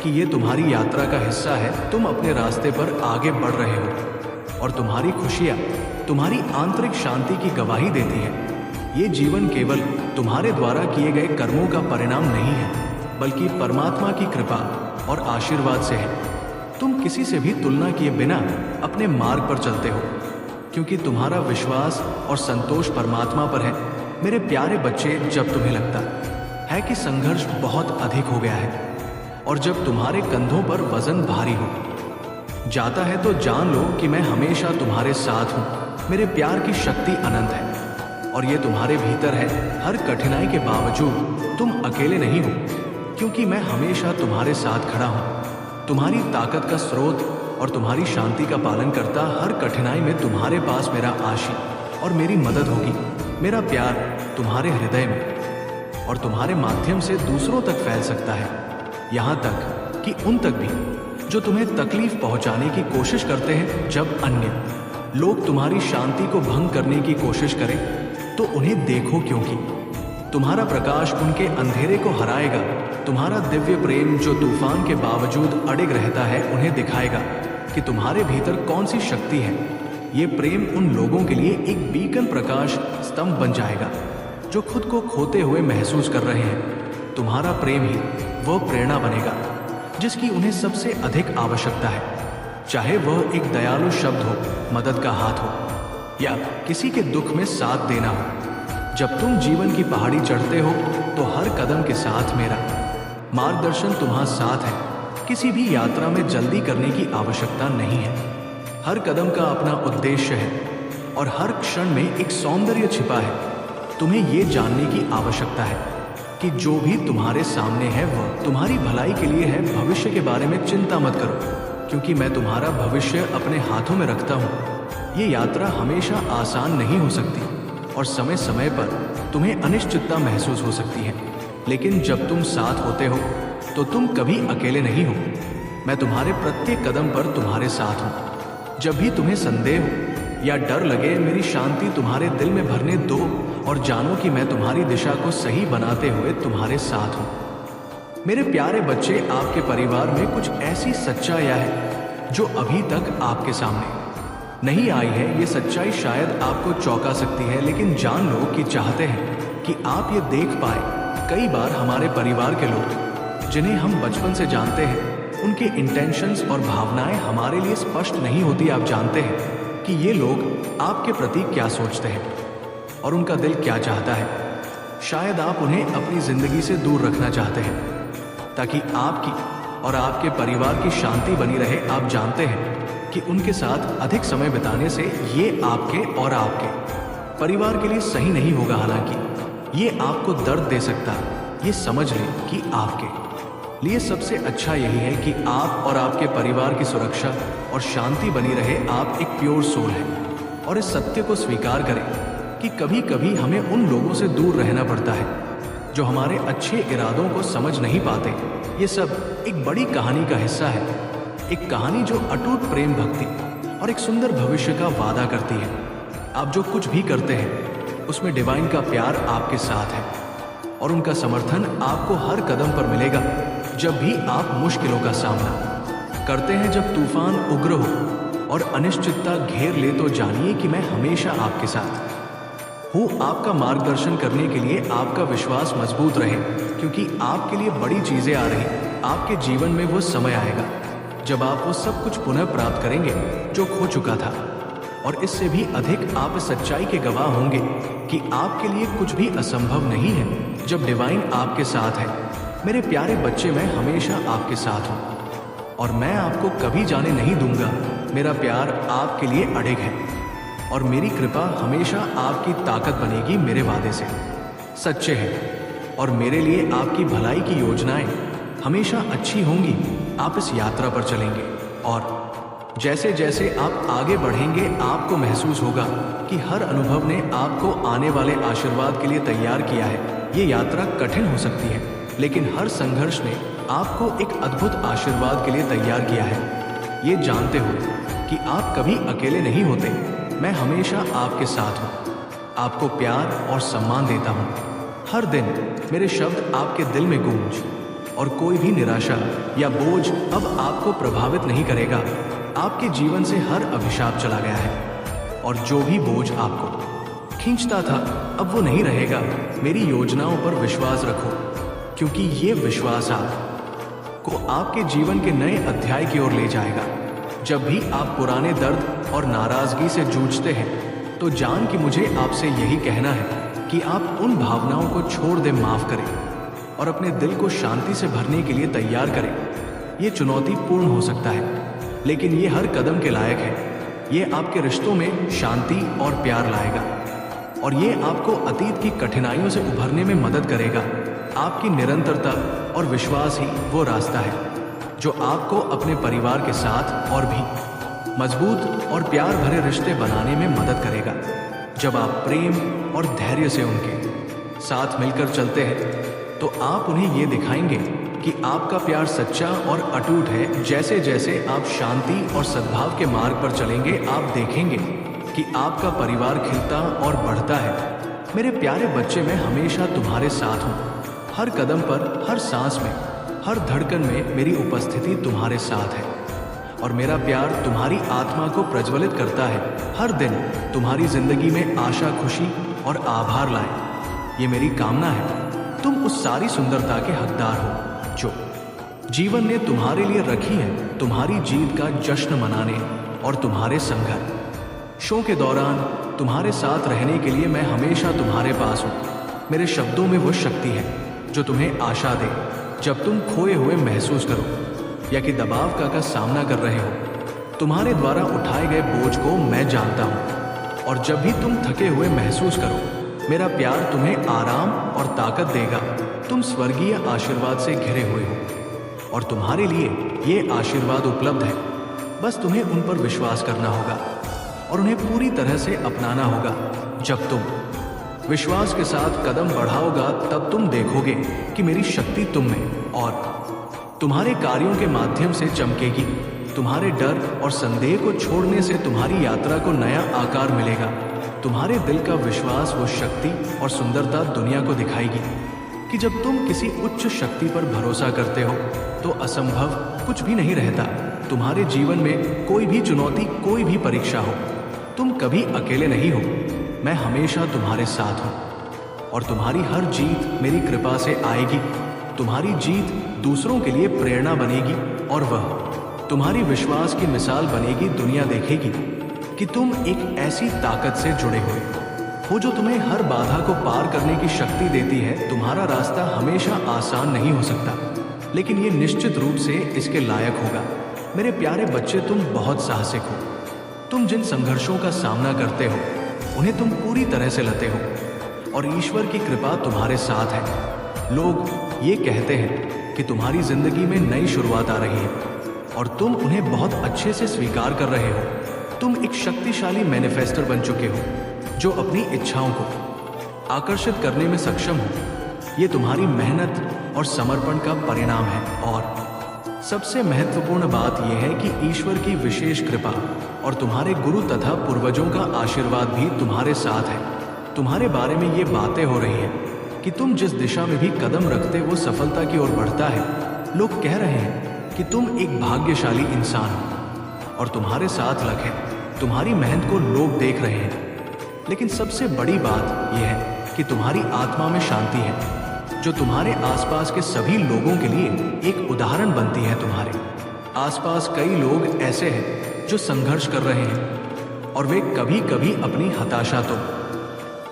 कि ये तुम्हारी यात्रा का हिस्सा है। तुम अपने रास्ते पर आगे बढ़ रहे हो और तुम्हारी खुशियाँ तुम्हारी आंतरिक शांति की गवाही देती है। ये जीवन केवल तुम्हारे द्वारा किए गए कर्मों का परिणाम नहीं है, बल्कि परमात्मा की कृपा और आशीर्वाद से है। तुम किसी से भी तुलना किए बिना अपने मार्ग पर चलते हो क्योंकि तुम्हारा विश्वास और संतोष परमात्मा पर है। मेरे प्यारे बच्चे, जब तुम्हें लगता है कि संघर्ष बहुत अधिक हो गया है और जब तुम्हारे कंधों पर वजन भारी हो जाता है तो जान लो कि मैं हमेशा तुम्हारे साथ हूँ। मेरे प्यार की शक्ति अनंत है और ये तुम्हारे भीतर है। हर कठिनाई के बावजूद तुम अकेले नहीं हो क्योंकि मैं हमेशा तुम्हारे साथ खड़ा हूँ। तुम्हारी ताकत का स्रोत और तुम्हारी शांति का पालन करता। हर कठिनाई में तुम्हारे पास मेरा आशीष और मेरी मदद होगी। मेरा प्यार तुम्हारे हृदय में और तुम्हारे माध्यम से दूसरों तक फैल सकता है, यहाँ तक कि उन तक भी जो तुम्हें तकलीफ पहुंचाने की कोशिश करते हैं। जब अन्य लोग तुम्हारी शांति को भंग करने की कोशिश करें तो उन्हें देखो, क्योंकि तुम्हारा प्रकाश उनके अंधेरे को हराएगा। तुम्हारा दिव्य प्रेम जो तूफान के बावजूद अडिग रहता है, उन्हें दिखाएगा कि तुम्हारे भीतर कौन सी शक्ति है। ये प्रेम उन लोगों के लिए एक बीकन प्रकाश स्तंभ बन जाएगा जो खुद को खोते हुए महसूस कर रहे हैं। तुम्हारा प्रेम ही वह प्रेरणा बनेगा जिसकी उन्हें सबसे अधिक आवश्यकता है, चाहे वह एक दयालु शब्द हो, मदद का हाथ हो या किसी के दुख में साथ देना हो। जब तुम जीवन की पहाड़ी चढ़ते हो तो हर कदम के साथ मेरा मार्गदर्शन तुम्हारे साथ है। किसी भी यात्रा में जल्दी करने की आवश्यकता नहीं है। हर कदम का अपना उद्देश्य है और हर क्षण में एक सौंदर्य छिपा है। तुम्हें ये जानने की आवश्यकता है कि जो भी तुम्हारे सामने है वह तुम्हारी भलाई के लिए है। भविष्य के बारे में चिंता मत करो, क्योंकि मैं तुम्हारा भविष्य अपने हाथों में रखता हूँ। ये यात्रा हमेशा आसान नहीं हो सकती और समय समय पर तुम्हें अनिश्चितता महसूस हो सकती है, लेकिन जब तुम साथ होते हो तो तुम कभी अकेले नहीं हो। मैं तुम्हारे प्रत्येक कदम पर तुम्हारे साथ हूँ। जब भी तुम्हें संदेह हो या डर लगे, मेरी शांति तुम्हारे दिल में भरने दो और जानो कि मैं तुम्हारी दिशा को सही बनाते हुए तुम्हारे साथ हूँ। मेरे प्यारे बच्चे, आपके परिवार में कुछ ऐसी सच्चाइयाँ हैं जो अभी तक आपके सामने नहीं आई है। ये सच्चाई शायद आपको चौंका सकती है, लेकिन जान लो कि चाहते हैं कि आप ये देख पाए। कई बार हमारे परिवार के लोग जिन्हें हम बचपन से जानते हैं, उनके इंटेंशंस और भावनाएं हमारे लिए स्पष्ट नहीं होती। आप जानते हैं कि ये लोग आपके प्रति क्या सोचते हैं और उनका दिल क्या चाहता है। शायद आप उन्हें अपनी जिंदगी से दूर रखना चाहते हैं ताकि आपकी और आपके परिवार की शांति बनी रहे। आप जानते हैं कि उनके साथ अधिक समय बिताने से ये आपके और आपके परिवार के लिए सही नहीं होगा। हालांकि ये आपको दर्द दे सकता है। ये समझ लें कि आपके लिए सबसे अच्छा यही है कि आप और आपके परिवार की सुरक्षा और शांति बनी रहे। आप एक प्योर सोल हैं और इस सत्य को स्वीकार करें कि कभी कभी हमें उन लोगों से दूर रहना पड़ता है जो हमारे अच्छे इरादों को समझ नहीं पाते। ये सब एक बड़ी कहानी का हिस्सा है, एक कहानी जो अटूट प्रेम, भक्ति और एक सुंदर भविष्य का वादा करती है। आप जो कुछ भी करते हैं उसमें डिवाइन का प्यार आपके साथ है और उनका समर्थन आपको हर कदम पर मिलेगा। जब भी आप मुश्किलों का सामना करते हैं, जब तूफान उग्र हो और अनिश्चितता घेर ले, तो जानिए कि मैं हमेशा आपके साथ हूँ। आपका मार्गदर्शन करने के लिए आपका विश्वास मजबूत रहे, क्योंकि आपके लिए बड़ी चीजें आ रही। आपके जीवन में वो समय आएगा जब आप वो सब कुछ पुनः प्राप्त करेंगे जो खो चुका था, और इससे भी अधिक आप इस सच्चाई के गवाह होंगे कि आपके लिए कुछ भी असंभव नहीं है जब डिवाइन आपके साथ है। मेरे प्यारे बच्चे, मैं हमेशा आपके साथ हूँ और मैं आपको कभी जाने नहीं दूंगा। मेरा प्यार आपके लिए अडिग है और मेरी कृपा हमेशा आपकी ताकत बनेगी। मेरे वादे से सच्चे हैं और मेरे लिए आपकी भलाई की योजनाएं हमेशा अच्छी होंगी। आप इस यात्रा पर चलेंगे और जैसे जैसे आप आगे बढ़ेंगे, आपको महसूस होगा कि हर अनुभव ने आपको आने वाले आशीर्वाद के लिए तैयार किया है। ये यात्रा कठिन हो सकती है, लेकिन हर संघर्ष ने आपको एक अद्भुत आशीर्वाद के लिए तैयार किया है। ये जानते हुए कि आप कभी अकेले नहीं होते, मैं हमेशा आपके साथ हूँ। आपको प्यार और सम्मान देता हूँ। हर दिन मेरे शब्द आपके दिल में गूंज और कोई भी निराशा या बोझ अब आपको प्रभावित नहीं करेगा। आपके जीवन से हर अभिशाप चला गया है और जो भी बोझ आपको खींचता था अब वो नहीं रहेगा। मेरी योजनाओं पर विश्वास रखो, क्योंकि ये विश्वास आपको आपके जीवन के नए अध्याय की ओर ले जाएगा। जब भी आप पुराने दर्द और नाराजगी से जूझते हैं, तो जान कि मुझे आपसे यही कहना है कि आप उन भावनाओं को छोड़ दें, माफ करें और अपने दिल को शांति से भरने के लिए तैयार करें। ये चुनौतीपूर्ण हो सकता है, लेकिन ये हर कदम के लायक है। ये आपके रिश्तों में शांति और प्यार लाएगा और ये आपको अतीत की कठिनाइयों से उभरने में मदद करेगा। आपकी निरंतरता और विश्वास ही वो रास्ता है जो आपको अपने परिवार के साथ और भी मजबूत और प्यार भरे रिश्ते बनाने में मदद करेगा। जब आप प्रेम और धैर्य से उनके साथ मिलकर चलते हैं, तो आप उन्हें ये दिखाएंगे कि आपका प्यार सच्चा और अटूट है। जैसे जैसे आप शांति और सद्भाव के मार्ग पर चलेंगे, आप देखेंगे कि आपका परिवार खिलता और बढ़ता है। मेरे प्यारे बच्चे, मैं हमेशा तुम्हारे साथ हूँ। हर कदम पर, हर सांस में, हर धड़कन में मेरी उपस्थिति तुम्हारे साथ है और मेरा प्यार तुम्हारी आत्मा को प्रज्वलित करता है। हर दिन तुम्हारी जिंदगी में आशा, खुशी और आभार लाए, ये मेरी कामना है। तुम उस सारी सुंदरता के हकदार हो जो जीवन ने तुम्हारे लिए रखी है। तुम्हारी जीत का जश्न मनाने और तुम्हारे संघर्षों के दौरान तुम्हारे साथ रहने के लिए मैं हमेशा तुम्हारे पास हूँ। मेरे शब्दों में वो शक्ति है जो तुम्हें आशा दे जब तुम खोए हुए महसूस करो या कि दबाव का सामना कर रहे हो। तुम्हारे द्वारा उठाए गए बोझ को मैं जानता हूँ और जब भी तुम थके हुए महसूस करो, मेरा प्यार तुम्हें आराम और ताकत देगा। तुम स्वर्गीय आशीर्वाद से घिरे हुए हो और तुम्हारे लिए ये आशीर्वाद उपलब्ध है। बस तुम्हें उन पर विश्वास करना होगा और उन्हें पूरी तरह से अपनाना होगा। जब तुम विश्वास के साथ कदम बढ़ाओगा, तब तुम देखोगे कि मेरी शक्ति तुम में और तुम्हारे कार्यों के माध्यम से चमकेगी। तुम्हारे डर और संदेह को छोड़ने से तुम्हारी यात्रा को नया आकार मिलेगा। तुम्हारे दिल का विश्वास वो शक्ति और सुंदरता दुनिया को दिखाएगी कि जब तुम किसी उच्च शक्ति पर भरोसा करते हो तो असंभव कुछ भी नहीं रहता। तुम्हारे जीवन में कोई भी चुनौती, कोई भी परीक्षा हो, तुम कभी अकेले नहीं हो। मैं हमेशा तुम्हारे साथ हूँ और तुम्हारी हर जीत मेरी कृपा से आएगी। तुम्हारी जीत दूसरों के लिए प्रेरणा बनेगी और वह तुम्हारी विश्वास की मिसाल बनेगी। दुनिया देखेगी कि तुम एक ऐसी ताकत से जुड़े हुए हो जो तुम्हें हर बाधा को पार करने की शक्ति देती है। तुम्हारा रास्ता हमेशा आसान नहीं हो सकता, लेकिन ये निश्चित रूप से इसके लायक होगा। मेरे प्यारे बच्चे, तुम बहुत साहसिक हो। तुम जिन संघर्षों का सामना करते हो उन्हें तुम पूरी तरह से लते हो और ईश्वर की कृपा तुम्हारे साथ है। लोग ये कहते हैं कि तुम्हारी जिंदगी में नई शुरुआत आ रही है और तुम उन्हें बहुत अच्छे से स्वीकार कर रहे हो। तुम एक शक्तिशाली मैनिफेस्टर बन चुके हो जो अपनी इच्छाओं को आकर्षित करने में सक्षम हो। ये तुम्हारी मेहनत और समर्पण का परिणाम है और सबसे महत्वपूर्ण बात यह है कि ईश्वर की विशेष कृपा और तुम्हारे गुरु तथा पूर्वजों का आशीर्वाद भी तुम्हारे साथ है। तुम्हारे बारे में ये बातें हो रही हैं कि तुम जिस दिशा में भी कदम रखते वो सफलता की ओर बढ़ता है। लोग कह रहे हैं कि तुम एक भाग्यशाली इंसान हो और तुम्हारे साथ लक है। तुम्हारी मेहनत को लोग देख रहे हैं, लेकिन सबसे बड़ी बात यह है कि तुम्हारी आत्मा में शांति है जो तुम्हारे आसपास के सभी लोगों के लिए एक उदाहरण बनती है। तुम्हारे आसपास कई लोग ऐसे हैं जो संघर्ष कर रहे हैं और वे कभी कभी अपनी हताशा तो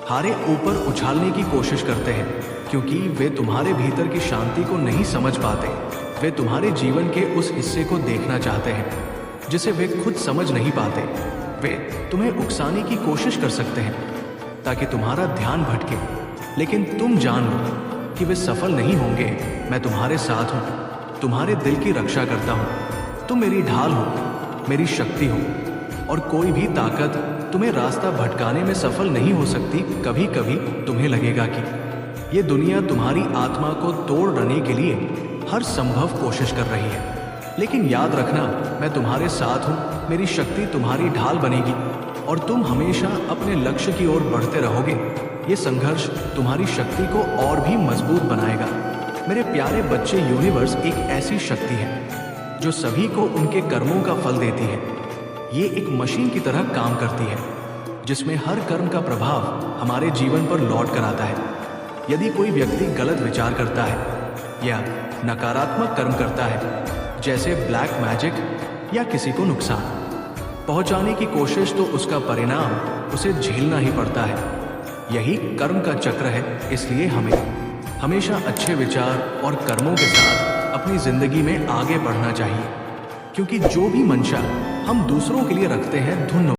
हारे ऊपर उछालने की कोशिश करते हैं क्योंकि वे तुम्हारे भीतर की शांति को नहीं समझ पाते। वे तुम्हारे जीवन के उस हिस्से को देखना चाहते हैं जिसे वे खुद समझ नहीं पाते। वे तुम्हें उकसाने की कोशिश कर सकते हैं ताकि तुम्हारा ध्यान भटके, लेकिन तुम जान लो कि वे सफल नहीं होंगे। मैं तुम्हारे साथ हूँ, तुम्हारे दिल की रक्षा करता हूँ। तुम मेरी ढाल हो, मेरी शक्ति हो और कोई भी ताकत तुम्हें रास्ता भटकाने में सफल नहीं हो सकती। कभी कभी तुम्हें लगेगा कि ये दुनिया तुम्हारी आत्मा को तोड़ देने के लिए हर संभव कोशिश कर रही है, लेकिन याद रखना, मैं तुम्हारे साथ हूँ। मेरी शक्ति तुम्हारी ढाल बनेगी और तुम हमेशा अपने लक्ष्य की ओर बढ़ते रहोगे। ये संघर्ष तुम्हारी शक्ति को और भी मजबूत बनाएगा। मेरे प्यारे बच्चे, यूनिवर्स एक ऐसी शक्ति है जो सभी को उनके कर्मों का फल देती है। ये एक मशीन की तरह काम करती है जिसमें हर कर्म का प्रभाव हमारे जीवन पर लौट कर आता है। यदि कोई व्यक्ति गलत विचार करता है या नकारात्मक कर्म करता है, जैसे ब्लैक मैजिक या किसी को नुकसान पहुंचाने की कोशिश, तो उसका परिणाम उसे झेलना ही पड़ता है। यही कर्म का चक्र है। इसलिए हमें हमेशा अच्छे विचार और कर्मों के साथ अपनी जिंदगी में आगे बढ़ना चाहिए, क्योंकि जो भी मंशा हम दूसरों के लिए रखते हैं, धुन